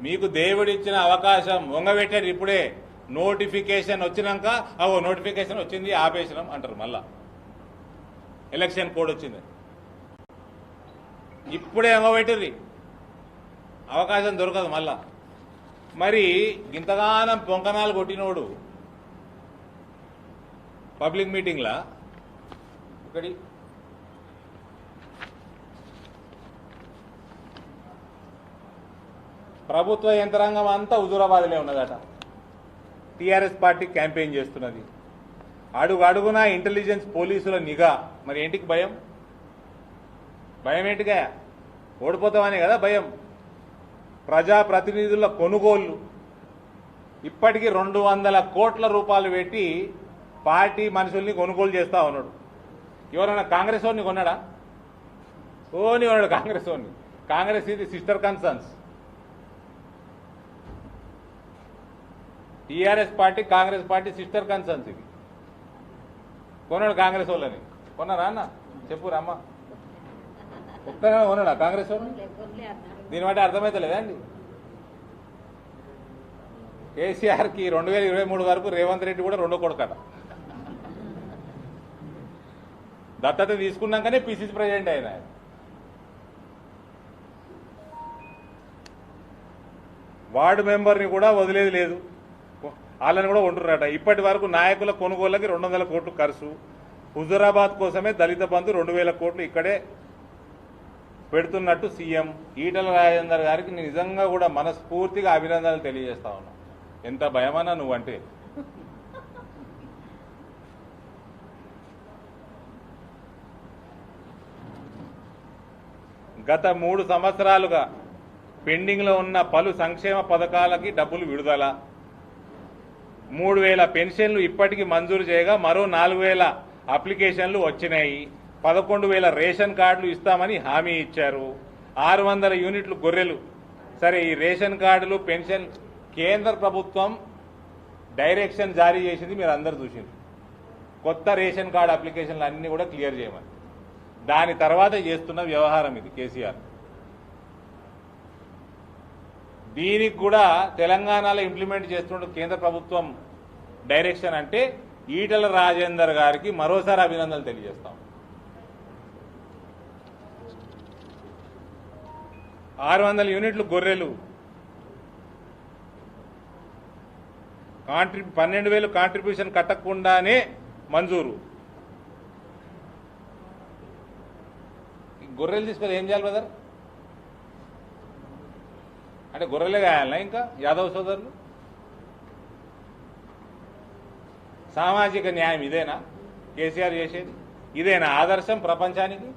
మీకు దేవుడిచ్చిన అవకాశం వంగబెట్టారు. ఇప్పుడే నోటిఫికేషన్ వచ్చినాక నోటిఫికేషన్ వచ్చింది ఆపేసినాం అంటారు. మళ్ళా ఎలక్షన్ కోడ్ వచ్చింది, ఇప్పుడే వంగబెట్టిర్రి, అవకాశం దొరకదు మళ్ళా. మరి ఇంతగానం పొంకనాలు కొట్టినోడు పబ్లిక్ మీటింగ్లా ఒకటి ప్రభుత్వ యంత్రాంగం అంతా హుజూరాబాద్లో ఉన్నదట. టీఆర్ఎస్ పార్టీ క్యాంపెయిన్ చేస్తున్నది. అడుగు అడుగున ఇంటెలిజెన్స్ పోలీసుల నిఘా. మరి ఏంటికి భయం? భయం ఏంటిగా? ఓడిపోతామని కదా భయం. ప్రజాప్రతినిధుల కొనుగోళ్లు ఇప్పటికీ 200 కోట్ల రూపాయలు పెట్టి పార్టీ మనుషుల్ని కొనుగోలు చేస్తా ఉన్నాడు. ఎవరైనా కాంగ్రెస్ వాడిని కొన్నాడా? ఓని కొన్నాడు కాంగ్రెస్ వాడిని. కాంగ్రెస్ ఇది sister concerns. TRS party Congress party sister concerns. ఇది కొన్నాడు కాంగ్రెస్ వాళ్ళని. కొన్నారా అన్న? చెప్పురా అమ్మ. ఒక్కనే కొన్నాడా కాంగ్రెస్ వాళ్ళు? దీని బట్టి అర్థమైతలేదా అండి? కేసీఆర్కి 2023 వరకు రేవంత్ రెడ్డి కూడా 2వ కొడుకట. దత్తత తీసుకున్నాకనే పిసిసి ప్రెసిడెంట్ అయిన ఆయన. వార్డు మెంబర్ని కూడా వదిలేది లేదు, వాళ్ళని కూడా ఉంటున్నారట. ఇప్పటి వరకు నాయకుల కొనుగోళ్ళకి 200 కోట్లు ఖర్చు. హుజూరాబాద్ కోసమే దళిత బంధు 2000 కోట్లు ఇక్కడే పెడుతున్నట్టు సీఎం ఈటల రాజేందర్ గారికి నిజంగా కూడా మనస్ఫూర్తిగా అభినందనలు తెలియజేస్తా ఉన్నా. ఎంత భయమన్నా నువ్వంటే. గత 3 సంవత్సరాలుగా పెండింగ్లో ఉన్న పలు సంక్షేమ పథకాలకి డబ్బులు విడుదల. 3000 పెన్షన్లు ఇప్పటికీ మంజూరు చేయగా మరో 4000 అప్లికేషన్లు వచ్చినాయి. 11,000 రేషన్ కార్డులు ఇస్తామని హామీ ఇచ్చారు. 600 యూనిట్లు గొర్రెలు. సరే, ఈ రేషన్ కార్డులు పెన్షన్ కేంద్ర ప్రభుత్వం డైరెక్షన్ జారీ చేసింది, మీరు అందరు చూసింది. కొత్త రేషన్ కార్డు అప్లికేషన్లు అన్నీ కూడా క్లియర్ చేయమని. దాని తర్వాత చేస్తున్న వ్యవహారం ఇది కేసీఆర్. దీనికి కూడా తెలంగాణలో ఇంప్లిమెంట్ చేస్తున్న కేంద్ర ప్రభుత్వం డైరెక్షన్ అంటే ఈటల రాజేందర్ గారికి మరోసారి అభినందనలు తెలియజేస్తాం. 600 యూనిట్లు గొర్రెలు, 12,000 కాంట్రిబ్యూషన్ కట్టకుండానే మంజూరు. గొర్రెలు తీసుకొని ఏం చేయాలి బ్రదర్? అంటే గొర్రెలే కాయాలనా ఇంకా యాదవ్ సోదరులు? సామాజిక న్యాయం ఇదేనా కేసీఆర్ చేసేది? ఇదేనా ఆదర్శం ప్రపంచానికి?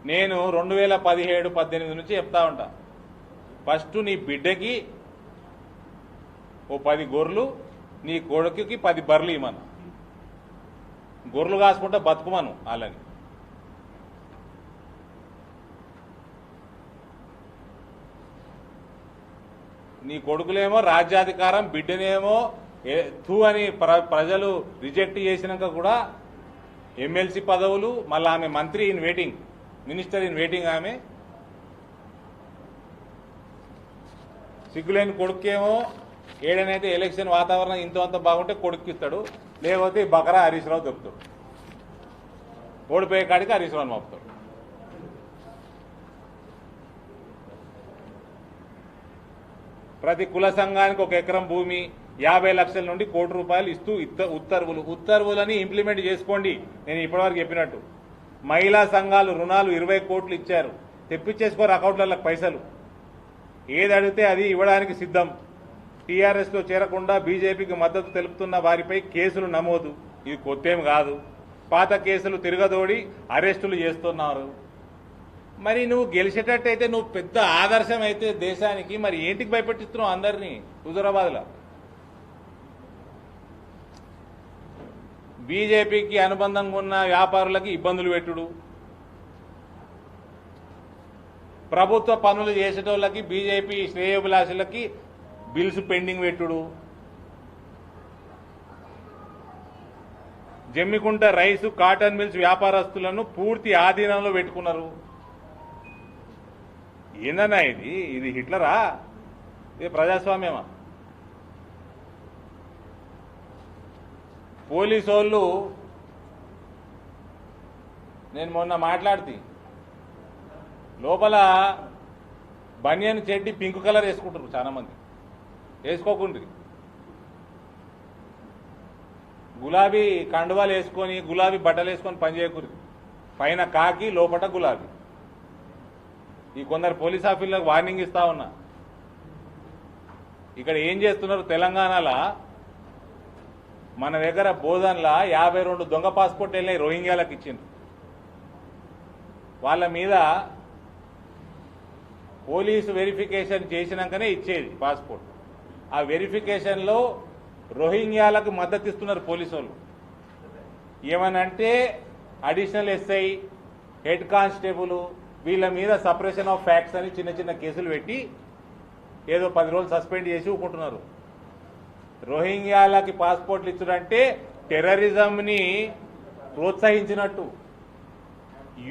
నేను 2017-18 నుంచి చెప్తా ఉంటా, ఫస్ట్ నీ బిడ్డకి ఓ 10 గొర్రెలు, నీ కొడుకుకి 10 బర్రెలు ఇవ్వమను. గొర్రెలు కాసుకుంటే బతుకుమను వాళ్ళని. నీ కొడుకులేమో రాజ్యాధికారం, బిడ్డనేమో తూ అని ప్రజలు రిజెక్ట్ చేసినాక కూడా ఎమ్మెల్సీ పదవులు, మళ్ళీ ఆమె మంత్రి in waiting, minister in waiting. ఆమె సిగ్గులేని కొడుకేమో ఏడనైతే ఎలక్షన్ వాతావరణం ఇంత బాగుంటే కొడుక్కిస్తాడు, లేకపోతే బకరా హరీష్ రావు దొరుకుతాడు. ఓడిపోయే కాడికి హరీష్ రావుని పంపుతాడు. ప్రతి కుల సంఘానికి 1 ఎకరం భూమి, 50 లక్షల నుండి 1 కోటి రూపాయలు ఇస్తూ ఉత్తర్వులని ఇంప్లిమెంట్ చేసుకోండి. నేను ఇప్పటివరకు చెప్పినట్టు మహిళా సంఘాలు రుణాలు 20 కోట్లు ఇచ్చారు. తెప్పించేసుకోరు అకౌంట్లకు పైసలు. ఏది అడిగితే అది ఇవ్వడానికి సిద్ధం. టీఆర్ఎస్లో చేరకుండా బీజేపీకి మద్దతు తెలుపుతున్న వారిపై కేసులు నమోదు. ఇది కొత్తేం కాదు. పాత కేసులు తిరగదోడి అరెస్టులు చేస్తున్నారు. మరి నువ్వు గెలిచేటట్టయితే నువ్వు పెద్ద ఆదర్శం అయితే దేశానికి, మరి ఏంటికి భయపెట్టిస్తున్నావు అందరినీ? హుజూరాబాద్లో బీజేపీకి అనుబంధంగా ఉన్న వ్యాపారులకి ఇబ్బందులు పెట్టుడు, ప్రభుత్వ పనులు చేసేటోళ్ళకి బీజేపీ శ్రేయోభిలాషులకి బిల్స్ పెండింగ్ పెట్టుడు, జమ్మికుంట రైసు కాటన్ మిల్స్ వ్యాపారస్తులను పూర్తి ఆధీనంలో పెట్టుకున్నారు. ఏందన్నా ఇది హిట్లరా? ఇది ప్రజాస్వామ్యమా? పోలీసు వాళ్ళు నేను మొన్న మాట్లాడితే లోపల బనియన్ చెడ్డి పింక్ కలర్ వేసుకుంటారు చాలా మంది. వేసుకోకుండ్రి. గులాబీ కండువాలు వేసుకొని గులాబీ బట్టలు వేసుకొని పనిచేయకూడదు. పైన కాకి లోపల గులాబీ. ఈ కొందరు పోలీస్ ఆఫీసర్లకు వార్నింగ్ ఇస్తా ఉన్నా. ఇక్కడ ఏం చేస్తున్నారు తెలంగాణలో? మన దగ్గర బోధన్లా 52 దొంగ పాస్పోర్ట్ వెళ్ళినాయి, రోహింగ్యాలకు ఇచ్చిండ్రు. వాళ్ళ మీద పోలీసు వెరిఫికేషన్ చేసినాకనే ఇచ్చేది పాస్పోర్ట్. ఆ వెరిఫికేషన్లో రోహింగ్యాలకు మద్దతు ఇస్తున్నారు పోలీసు వాళ్ళు. ఏమనంటే అడిషనల్ ఎస్ఐ, హెడ్ కానిస్టేబుల్ వీళ్ళ మీద సపరేషన్ ఆఫ్ ఫ్యాక్ట్స్ అని చిన్న చిన్న కేసులు పెట్టి ఏదో 10 రోజులు సస్పెండ్ చేసి ఊకుంటున్నారు. రోహింగ్యాలకి పాస్పోర్ట్లు ఇచ్చుడంటే టెర్రరిజంని ప్రోత్సహించినట్టు.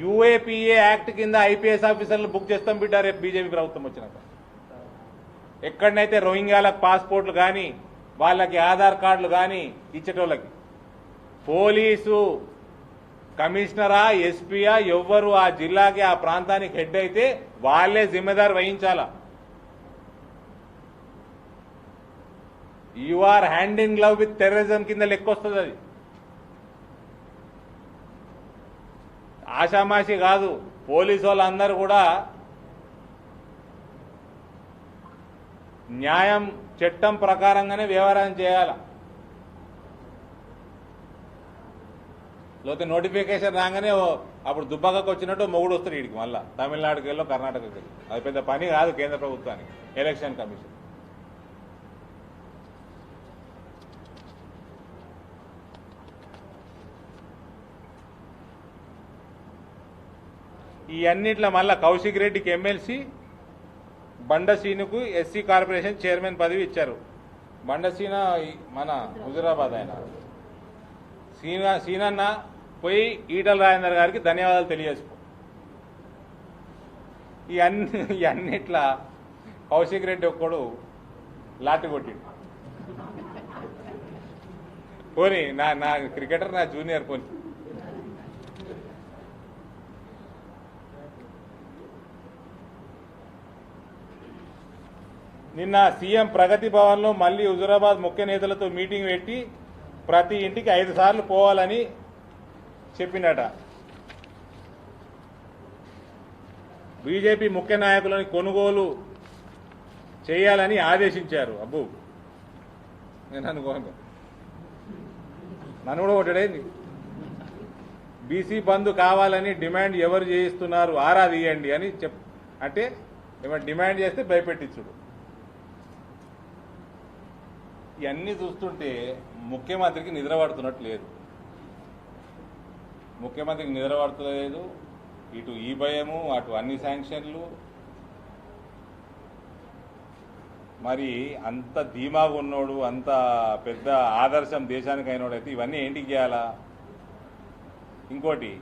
యూఏపీఏ యాక్ట్ కింద ఐపీఎస్ ఆఫీసర్లు బుక్ చేస్తాం బిడ్డ రేపు బీజేపీ ప్రభుత్వం వచ్చినాక. ఎక్కడనైతే రోహింగ్యాలకు పాస్పోర్ట్లు కానీ వాళ్ళకి ఆధార్ కార్డులు కానీ ఇచ్చేటోళ్ళకి పోలీసు కమిషనరా ఎస్పీయా ఎవ్వరు ఆ జిల్లాకి ఆ ప్రాంతానికి హెడ్ అయితే వాళ్ళే జిమ్మెదారు వహించాలా. You are hand in glove with terrorism కింద లెక్కొస్తుంది. అది ఆషామాషి కాదు. పోలీసు వాళ్ళందరూ కూడా న్యాయం చట్టం ప్రకారంగానే వ్యవహారం చేయాల. లేకపోతే నోటిఫికేషన్ రాగానే అప్పుడు దుబ్బాకకు వచ్చినట్టు మొగుడు వస్తారు వీడికి మళ్ళా తమిళనాడుకి వెళ్ళో కర్ణాటకకి వెళ్ళి. అది పెద్ద పని కాదు కేంద్ర ప్రభుత్వానికి, ఎలక్షన్ కమిషన్. ఈ అన్నిట్ల మళ్ళా కౌశిక్ రెడ్డికి ఎమ్మెల్సీ, బండసీనుకు ఎస్సీ కార్పొరేషన్ చైర్మన్ పదవి ఇచ్చారు. బండసీన మన హుజురాబాద్ ఆయన సీనన్న పోయి ఈటల రాజేందర్ గారికి ధన్యవాదాలు తెలియజేసుకో. ఈ అన్నిట్లా కౌశిక్ రెడ్డి ఒక్కడు లాటి కొట్టిండు. పోనీ నా క్రికెటర్, నా జూనియర్ పోనీ. నిన్న సీఎం ప్రగతి భవన్లో మళ్లీ హుజురాబాద్ ముఖ్య నేతలతో మీటింగ్ పెట్టి ప్రతి ఇంటికి 5 సార్లు పోవాలని చెప్పినట. బీజేపీ ముఖ్య నాయకులను కొనుగోలు చేయాలని ఆదేశించారు. అబ్బు నేను అనుకోను, నన్ను కూడా కొట్టడేంది. బీసీ బంద్ కావాలని డిమాండ్ ఎవరు చేయిస్తున్నారు, ఆరా తీయండి అని అంటే ఏమైనా డిమాండ్ చేస్తే భయపెట్టించుడు. ఇవన్నీ చూస్తుంటే ముఖ్యమంత్రికి నిద్ర పడుతున్నట్టు లేదు. ముఖ్యమంత్రికి నిద్ర పడుతులేదు. ఇటు ఈ భయము, అటు అన్ని శాంక్షన్లు. మరి అంత ధీమాగా ఉన్నోడు, అంత పెద్ద ఆదర్శం దేశానికి అయినోడైతే ఇవన్నీ ఏంటికి చేయాలా? ఇంకోటి,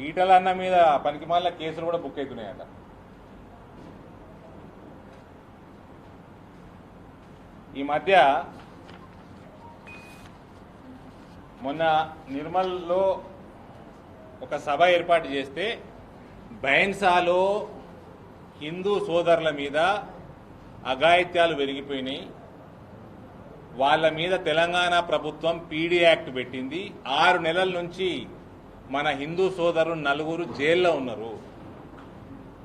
ఈటల అన్న మీద పనికిమాల కేసులు కూడా బుక్ అవుతున్నాయట. ఈ మధ్య మొన్న నిర్మల్లో ఒక సభ ఏర్పాటు చేస్తే బైన్సాలో హిందూ సోదరుల మీద అఘాయిత్యాలు పెరిగిపోయినాయి. వాళ్ళ మీద తెలంగాణ ప్రభుత్వం పీడీ యాక్ట్ పెట్టింది. 6 నెలల నుంచి మన హిందూ సోదరులు 4 జైల్లో ఉన్నారు.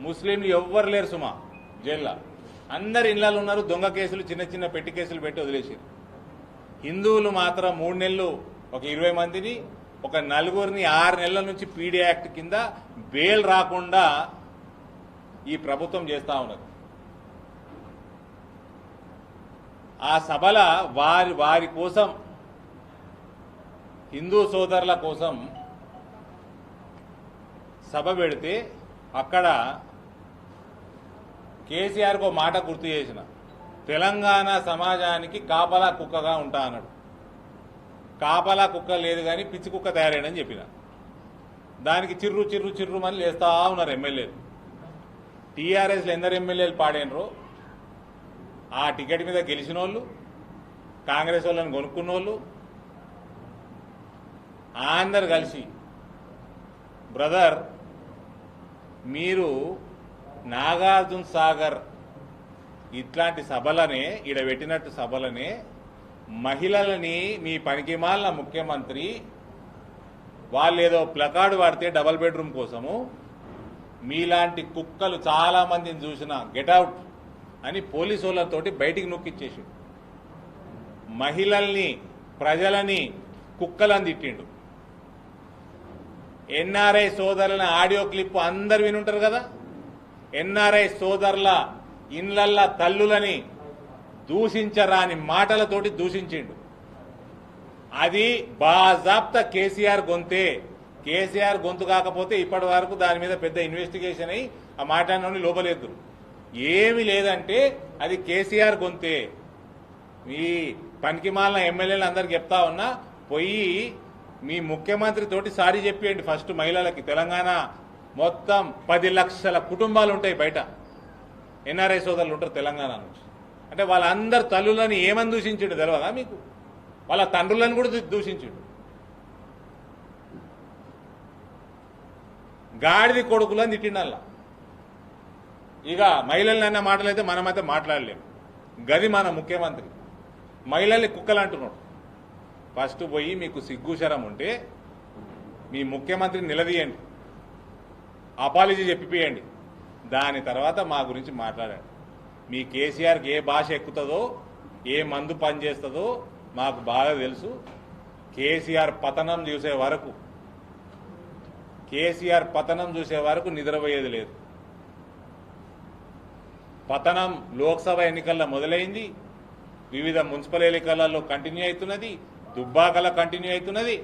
ముస్లింలు ఎవ్వరు లేరు సుమా జైల్లో. అందరు ఇళ్లలో ఉన్నారు. దొంగ కేసులు, చిన్న చిన్న పెట్టి కేసులు పెట్టి వదిలేసారు. హిందువులు మాత్రం 3 నెలలు ఒక 20 మందిని, ఒక 4 6 నెలల నుంచి పీడీ యాక్ట్ కింద బెయిల్ రాకుండా ఈ ప్రభుత్వం చేస్తా ఉన్నది. ఆ సభల వారి కోసం, హిందూ సోదరుల కోసం సభ పెడితే అక్కడ కేసీఆర్కు ఒక మాట గుర్తు చేసిన, తెలంగాణ సమాజానికి కాపలా కుక్కగా ఉంటా అన్నాడు. కాపలా కుక్క లేదు కానీ పిచ్చి కుక్క తయారైందని చెప్పిన. దానికి చిర్రు చిర్రు చిర్రు అని లేస్తా ఉన్నారు ఎమ్మెల్యేలు. టీఆర్ఎస్లో ఎందరు ఎమ్మెల్యేలు పాడైనరో ఆ టికెట్ మీద గెలిచిన వాళ్ళు, కాంగ్రెస్ వాళ్ళని కొనుక్కున్న వాళ్ళు అందరు కలిసి, బ్రదర్ మీరు నాగార్జున సాగర్ ఇట్లాంటి సభలనే పెట్టినట్టు సభలనే మహిళలని మీ పనికిమాలిన ముఖ్యమంత్రి వాళ్ళు ఏదో ప్లకార్డు వాడితే డబల్ బెడ్రూమ్ కోసము మీలాంటి కుక్కలు చాలా మందిని చూసిన గెట్అవుట్ అని పోలీసు వాళ్ళతోటి బయటికి నొక్కిచ్చేసి మహిళల్ని ప్రజలని కుక్కలని తిట్టిండు. ఎన్ఆర్ఐ సోదరుల ఆడియో క్లిప్ అందరు వినుంటారు కదా. ఎన్ఆర్ఐ సోదరుల ఇళ్లల్ల తల్లులని దూషించరాని మాటలతోటి దూషించిండు. అది బాజాప్తా కేసీఆర్ గొంతే. కేసీఆర్ గొంతు కాకపోతే ఇప్పటి వరకు దాని మీద పెద్ద ఇన్వెస్టిగేషన్ అయ్యి ఆ మాట లోపలేదు. ఏమి లేదంటే అది కేసీఆర్ గొంతే. మీ పనికిమాలిన ఎమ్మెల్యేలు అందరికి చెప్తా ఉన్నా, పోయి మీ ముఖ్యమంత్రి తోటి సారీ చెప్పేయండి ఫస్ట్ మహిళలకి. తెలంగాణ మొత్తం 10 లక్షల కుటుంబాలు ఉంటాయి బయట, ఎన్ఆర్ఐ సోదరులు ఉంటారు తెలంగాణ నుంచి. అంటే వాళ్ళందరు తల్లులని ఏమని దూషించిండు తెలియదా మీకు? వాళ్ళ తండ్రులను కూడా దూషించిండు. గాడిది కొడుకులని తిట్టిండల్లా. ఇక మహిళల్ని అన్న మాటలైతే మనమైతే మాట్లాడలేము. గది మన ముఖ్యమంత్రి మహిళల్ని కుక్కలు అంటున్నాడు. ఫస్ట్ పోయి మీకు సిగ్గుశరం ఉంటే మీ ముఖ్యమంత్రిని నిలదీయండి, అపాలజీ చెప్పిపోయండి, దాని తర్వాత మా గురించి మాట్లాడండి. మీ కేసీఆర్కి ఏ భాష ఎక్కుతుందో ఏ మందు పనిచేస్తుందో మాకు బాగా తెలుసు. కేసీఆర్ పతనం చూసే వరకు నిద్రపోయేది లేదు. పతనం లోక్సభ ఎన్నికల్లో మొదలైంది, వివిధ మున్సిపల్ ఎన్నికలలో కంటిన్యూ అవుతున్నది, దుబ్బాకలో కంటిన్యూ అవుతున్నది,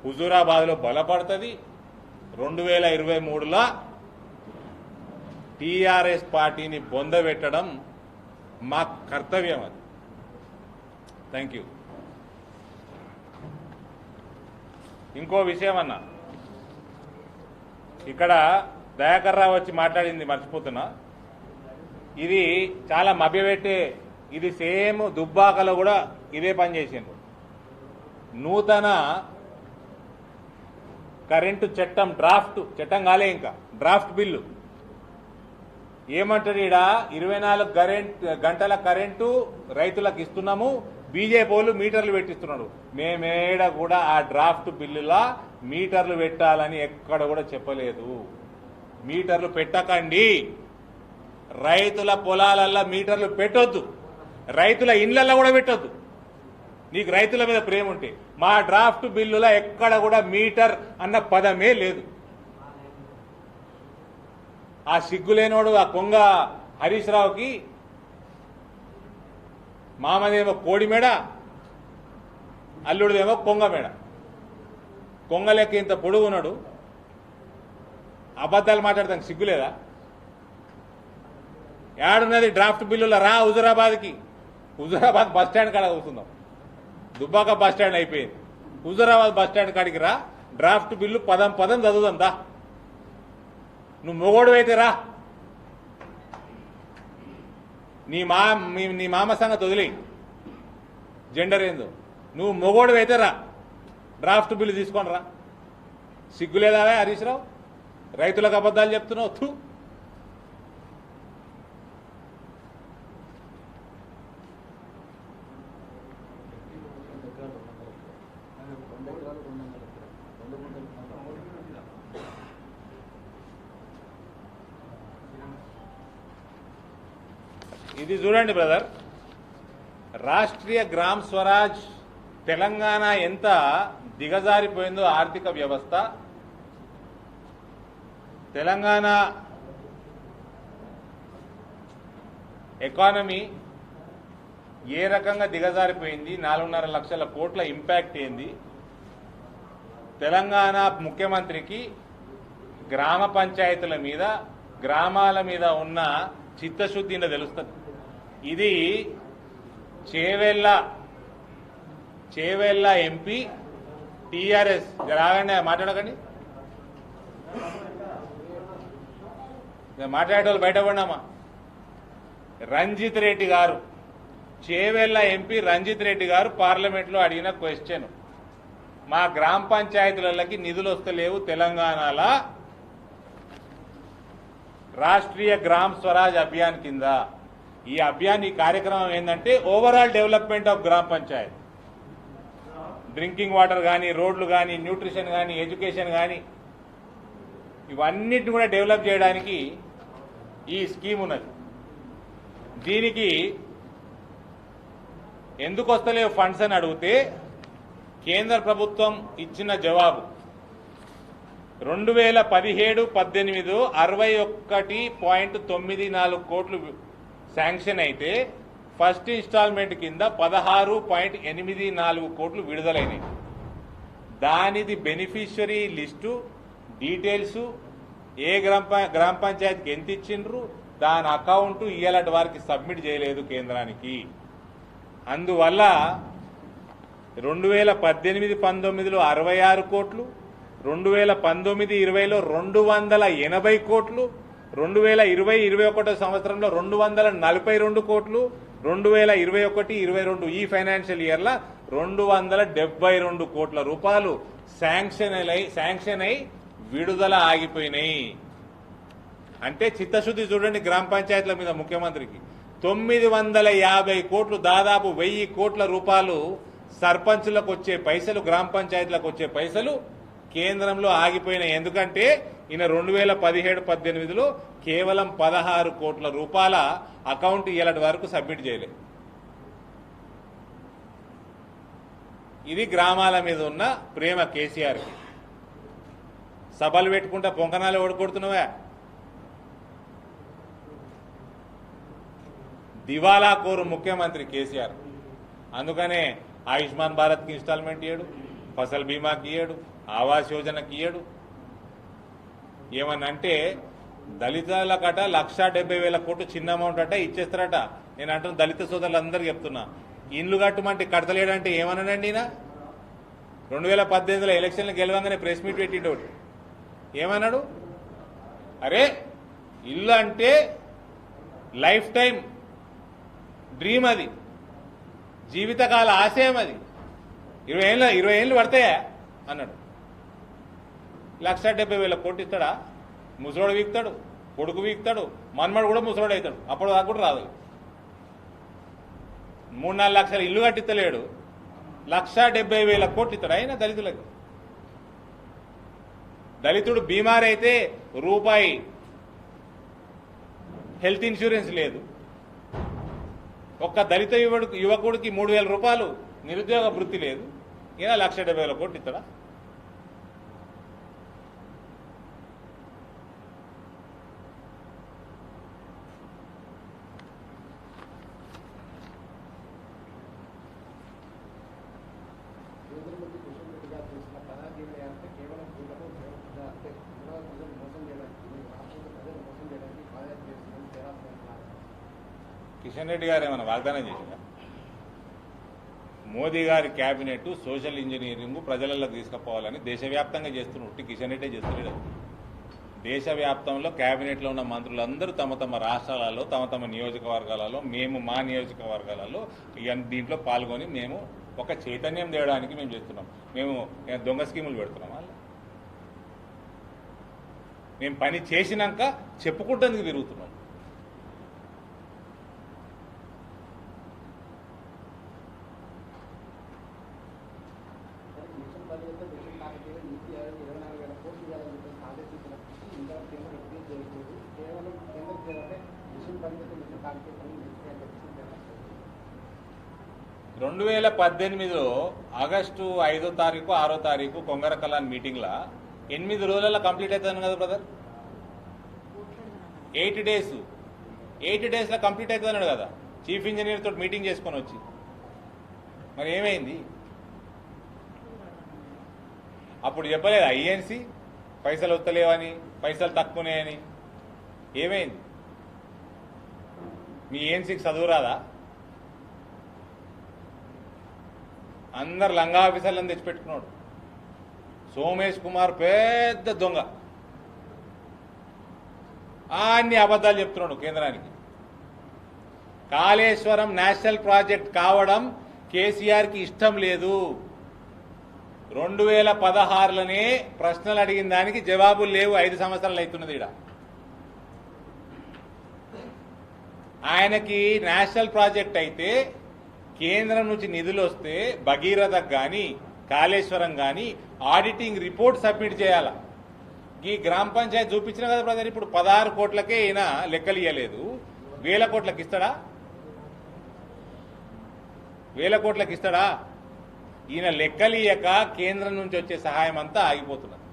హుజూరాబాద్లో బలపడుతుంది. 2023లో టీఆర్ఎస్ పార్టీని బొందబెట్టడం మా కర్తవ్యం. అది. Thank you. ఇంకో విషయం అన్నా, ఇక్కడ దయాకర్ రావు వచ్చి మాట్లాడింది మర్చిపోతున్నా. ఇది చాలా మభ్యపెట్టే, ఇది సేమ్ దుబ్బాకలో కూడా ఇదే పని చేసిండ్రు. నూతన కరెంటు చట్టం చట్టం కాలే ఇంకా డ్రాఫ్ట్ బిల్లు ఏమంటారు, ఈడ 24 గంటల కరెంటు రైతులకు ఇస్తున్నాము, బీజేపీ వాళ్ళు మీటర్లు పెట్టిస్తున్నాడు. మేమేడ కూడా ఆ డ్రాఫ్ట్ బిల్లులా మీటర్లు పెట్టాలని ఎక్కడ కూడా చెప్పలేదు. మీటర్లు పెట్టకండి, రైతుల పొలాలల్లో మీటర్లు పెట్టొద్దు, రైతుల ఇళ్లలో కూడా పెట్టొద్దు. నీకు రైతుల మీద ప్రేమ ఉంటే మా డ్రాఫ్ట్ బిల్లులో ఎక్కడ కూడా మీటర్ అన్న పదమే లేదు. ఆ సిగ్గులేనోడు ఆ కొంగ హరీష్ రావుకి మామదేమో కోడి మేడ, అల్లుడిదేమో కొంగ మేడ. కొంగ లెక్క ఇంత పొడుగున్నాడు, అబద్ధాలు మాట్లాడతానికి సిగ్గులేదా? ఏడున్నది డ్రాఫ్ట్ బిల్లులో రా హుజూరాబాద్కి. హుజూరాబాద్ బస్ స్టాండ్ కాడ కూర్చుందాం. దుబ్బాక బస్ స్టాండ్ అయిపోయింది, హుజూరాబాద్ బస్ స్టాండ్ కాడికి రా, డ్రాఫ్ట్ బిల్లు పదం చదువుదాం దా. నువ్వు మొగోడు అయితే రా, నీ మామ సంగతి వదిలేయి, జెండర్ ఏందో. నువ్వు మొగోడు అయితే రా, డ్రాఫ్ట్ బిల్లు తీసుకొని రా. సిగ్గులేదా హరీష్ రావు? రైతులకు అబద్ధాలు చెప్తున్నావు. తూ. ఇది చూడండి బ్రదర్, రాష్ట్రీయ గ్రామ స్వరాజ్ తెలంగాణ ఎంత దిగజారిపోయిందో ఆర్థిక వ్యవస్థ. తెలంగాణ ఎకానమీ ఏ రకంగా దిగజారిపోయింది, 4.5 లక్షల కోట్ల ఇంపాక్ట్ ఏంది. తెలంగాణ ముఖ్యమంత్రికి గ్రామ పంచాయతీల మీద, గ్రామాల మీద ఉన్న చిత్తశుద్ధి తెలుస్తుంది. ఇది చేవెళ్ళ చేవెళ్ళ ఎంపీ టీఆర్ఎస్ రాగానే మాట్లాడకండి, మాట్లాడేవాళ్ళు బయట పడినామా. రంజిత్ రెడ్డి గారు, చేవెళ్ళ ఎంపీ రంజిత్ రెడ్డి గారు పార్లమెంట్లో అడిగిన క్వశ్చన్, మా గ్రామ పంచాయతీలకి నిధులు వస్తలేవు తెలంగాణలో రాష్ట్రీయ గ్రామ్ స్వరాజ్ అభియాన్ కింద. ఈ అభియాన్ ఈ కార్యక్రమం ఏంటంటే ఓవరాల్ డెవలప్మెంట్ ఆఫ్ గ్రామ పంచాయత్, డ్రింకింగ్ వాటర్ కానీ, రోడ్లు కానీ, న్యూట్రిషన్ కానీ, ఎడ్యుకేషన్ కానీ, ఇవన్నిటిని కూడా డెవలప్ చేయడానికి ఈ స్కీమ్ ఉన్నది. దీనికి ఎందుకు వస్తలేవు ఫండ్స్ అని అడిగితే కేంద్ర ప్రభుత్వం ఇచ్చిన జవాబు 2017-18 61.94 కోట్లు శాంక్షన్ అయితే ఫస్ట్ ఇన్స్టాల్మెంట్ కింద 16.84 కోట్లు విడుదలైనవి. దానిది బెనిఫిషియరీ లిస్టు డీటెయిల్స్, ఏ గ్రామ పంచాయతీకి ఎంత ఇచ్చిండ్రు, దాని అకౌంట్ ఇయ్యాలటి వారికి సబ్మిట్ చేయలేదు కేంద్రానికి. అందువల్ల 2018-19లో 66 కోట్లు, 2019-20లో 280 కోట్లు, 2020-21 సంవత్సరంలో 242 కోట్లు, 2021-22 ఈ ఫైనాన్షియల్ ఇయర్లో 272 కోట్ల రూపాయలు శాంక్షన్ అయి విడుదల ఆగిపోయినాయి. అంటే చిత్తశుద్ధి చూడండి గ్రామ పంచాయతీల మీద ముఖ్యమంత్రికి. 950 కోట్లు, దాదాపు 1000 కోట్ల రూపాయలు సర్పంచులకు వచ్చే పైసలు, గ్రామ పంచాయతీలకు వచ్చే పైసలు కేంద్రంలో ఆగిపోయినాయి. ఎందుకంటే ఈయన 2017-18లో కేవలం 16 కోట్ల రూపాయల అకౌంట్ ఇయ్యాలటి వరకు సబ్మిట్ చేయలేదు. ఇది గ్రామాల మీద ఉన్న ప్రేమ కేసీఆర్కి. సభలు పెట్టుకుంటా పొంకనాలు ఓడికొడుతున్నావా? దివాలా కోరు ముఖ్యమంత్రి కేసీఆర్. అందుకనే ఆయుష్మాన్ భారత్కి ఇన్స్టాల్మెంట్ ఇయ్యడు, ఫసల్ బీమాకి ఇయ్యడు, ఆవాస్ యోజనకి ఇయ్యడు. ఏమనంటే దళితులకట 1,70,000 కోట్లు చిన్న అమౌంట్ అట ఇచ్చేస్తారట. నేను అంటున్న దళిత సోదరులందరికీ చెప్తున్నా, ఇండ్లు కట్టమంటే కడతలేడంటే ఏమన్నాడండి ఈయన? 2018లో ఎలక్షన్లు గెలవంగానే ప్రెస్ మీట్ పెట్టిండు. ఏమన్నాడు? అరే ఇల్లు అంటే లైఫ్ టైం డ్రీమ్, అది జీవితకాల ఆశయం, అది 20 ఏళ్ళు పడతాయా అన్నాడు. 1,70,000 కోట్లు ఇస్తాడా? ముసలోడు వీక్తాడు, కొడుకు వీక్తాడు, మన్మడు కూడా ముసలోడు అవుతాడు. అప్పుడు దాకా కూడా రాదు. 3-4 లక్షల ఇల్లు కట్టిస్తలేడు, 1,70,000 కోట్లు ఇస్తాడు అయినా దళితులకి. దళితుడు బీమార్ అయితే రూపాయి హెల్త్ ఇన్సూరెన్స్ లేదు. ఒక్క దళిత యువకుడికి 3,000 రూపాయలు నిరుద్యోగ వృత్తి లేదు. ఈయన 1,70,000 కోట్లు ఇస్తాడా? కిషన్ రెడ్డి గారు ఏమైనా వాగ్దానం చేసిందా? మోదీ గారి క్యాబినెట్ సోషల్ ఇంజనీరింగ్ ప్రజలకు తీసుకుపోవాలని దేశవ్యాప్తంగా చేస్తున్నట్టు కిషన్ రెడ్డి చేస్తున్నాడు. దేశవ్యాప్తంలో క్యాబినెట్లో ఉన్న మంత్రులందరూ తమ తమ రాష్ట్రాలలో, తమ తమ నియోజకవర్గాలలో, మేము మా నియోజకవర్గాలలో దీంట్లో పాల్గొని మేము ఒక చైతన్యం తేయడానికి మేము చేస్తున్నాం. మేము దొంగ స్కీములు పెడుతున్నాం. మేము పని చేసినాక చెప్పుకుంటేందుకు తిరుగుతున్నాం. రెండు 2018లో ఆగస్టు 5వ తారీఖు 6వ తారీఖు కొంగర కలాన్ మీటింగ్లో 8 రోజులలో కంప్లీట్ అవుతాను కదా బ్రదర్. 8 డేస్లో కంప్లీట్ అవుతున్నాడు కదా చీఫ్ ఇంజనీర్ తోటి మీటింగ్ చేసుకొని వచ్చి. మరి ఏమైంది? అప్పుడు చెప్పలేదు ఐఎన్సీ పైసలు వస్తలేవని, పైసలు తక్కువనేయని. ఏమైంది? మీ ఏఎన్సీకి చదువు రాదా? అందరు లంగా ఆఫీసర్లను తెచ్చిపెట్టుకున్నాడు. సోమేష్ కుమార్ పెద్ద దొంగ, అన్ని అబద్ధాలు చెప్తున్నాడు కేంద్రానికి. కాళేశ్వరం నేషనల్ ప్రాజెక్ట్ కావడం కేసీఆర్కి ఇష్టం లేదు. 2016లోనే ప్రశ్నలు అడిగిన దానికి జవాబులు లేవు. 5 సంవత్సరాలు అవుతున్నది. ఈడ ఆయనకి నేషనల్ ప్రాజెక్ట్ అయితే కేంద్రం నుంచి నిధులు వస్తే భగీరథకు కానీ కాళేశ్వరం కానీ ఆడిటింగ్ రిపోర్ట్ సబ్మిట్ చేయాల. ఈ గ్రామ పంచాయతీ చూపించిన కదా బ్రదర్, ఇప్పుడు 16 కోట్లకే ఈయన లెక్కలు ఇవ్వలేదు. 1000 కోట్లకి ఇస్తాడా? 1000 కోట్లకి ఇస్తాడా? ఈయన లెక్కలు ఇయ్యక కేంద్రం నుంచి వచ్చే సహాయం అంతా ఆగిపోతున్నది.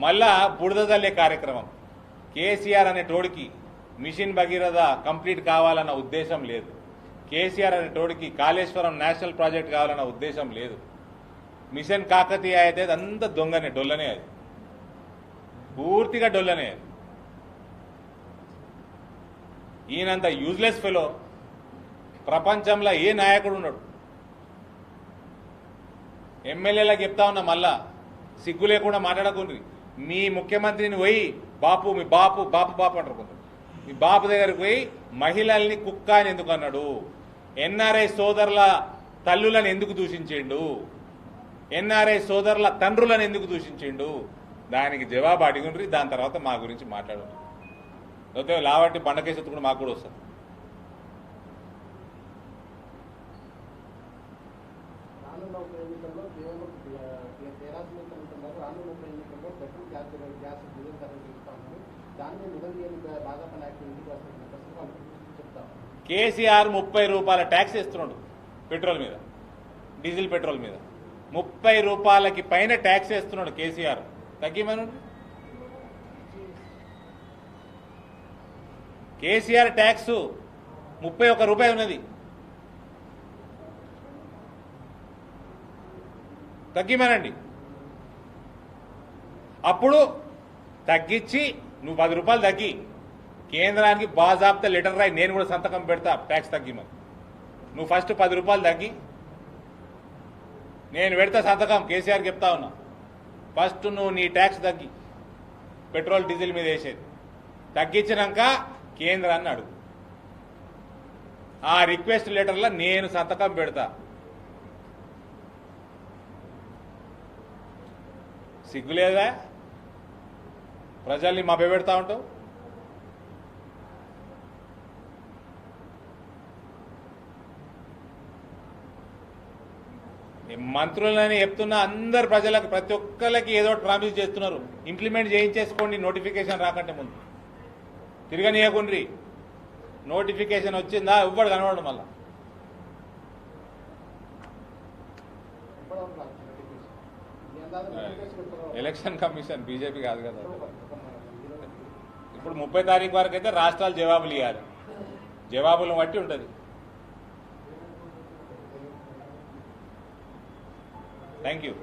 మళ్ళా బురద జల్లే కార్యక్రమం. కేసీఆర్ అనే టోడికి మిషన్ భగీరథ కంప్లీట్ కావాలన్న ఉద్దేశం లేదు. కేసీఆర్ అనే టోడికి కాళేశ్వరం నేషనల్ ప్రాజెక్ట్ కావాలన్న ఉద్దేశం లేదు. మిషన్ కాకతీయ అయితే అదంతా దొంగనే, డొల్లనే, అది పూర్తిగా డొల్లనే. అది ఈయనంత యూజ్లెస్ ఫెలో ప్రపంచంలో ఏ నాయకుడు ఉన్నాడు. ఎమ్మెల్యేలకు చెప్తా ఉన్నా, మళ్ళా సిగ్గు లేకుండా మాట్లాడకుండ్రి. మీ ముఖ్యమంత్రిని పోయి బాపు, మీ బాపు బాపు బాపు అంటారు కొందరు. మీ బాపు దగ్గరికి పోయి మహిళల్ని కుక్క అని ఎందుకు అన్నాడు? ఎన్ఆర్ఐ సోదరుల తల్లులను ఎందుకు దూషించిండు? ఎన్ఆర్ఐ సోదరుల తండ్రులను ఎందుకు దూషించిండు? దానికి జవాబు అడిగుండ్రి. దాని తర్వాత మా గురించి మాట్లాడండి. లేకపోతే లావంటి బండకేసి కూడా మాకు కూడా వస్తుంది. కేసీఆర్ 30 రూపాయల ట్యాక్స్ ఇస్తున్నాడు పెట్రోల్ మీద, డీజిల్ పెట్రోల్ మీద. 30 రూపాయలకి పైన ట్యాక్స్ వేస్తున్నాడు కేసీఆర్. తగ్గిమను. కేసీఆర్ ట్యాక్స్ 31 రూపాయలు ఉన్నది. తగ్గిమనండి. అప్పుడు తగ్గించి నువ్వు 10 రూపాయలు తగ్గి కేంద్రానికి బాజాబ్తా లెటర్ రాయి, నేను కూడా సంతకం పెడతా ట్యాక్స్ తగ్గిమని. నువ్వు ఫస్ట్ 10 రూపాయలు తగ్గి, నేను పెడతా సంతకం. కేసీఆర్ చెప్తా ఉన్నా, ఫస్ట్ నువ్వు నీ ట్యాక్స్ తగ్గి, పెట్రోల్ డీజిల్ మీద వేసేది తగ్గించినాక కేంద్రాన్ని అడుగు. ఆ రిక్వెస్ట్ లెటర్లో నేను సంతకం పెడతా. సిగ్గులేదా? ప్రజల్ని మభ్యపెడతా ఉంటావు. మంత్రులని చెప్తున్నా, అందరు ప్రజలకు ప్రతి ఒక్కరికి ఏదో ఒకటి ప్రామిస్ చేస్తున్నారు. ఇంప్లిమెంట్ చేయించేసుకోండి నోటిఫికేషన్ రాకంటే ముందు. తిరగనీయకుండ్రి. నోటిఫికేషన్ వచ్చిందా ఎవ్వడు కనబడు. మళ్ళా ఎలక్షన్ కమిషన్ బీజేపీ కాదు కదా. ఇప్పుడు 30 తారీఖు వరకు అయితే రాష్ట్రాలు జవాబులు ఇవ్వాలి. జవాబులను బట్టి ఉంటుంది. Thank you.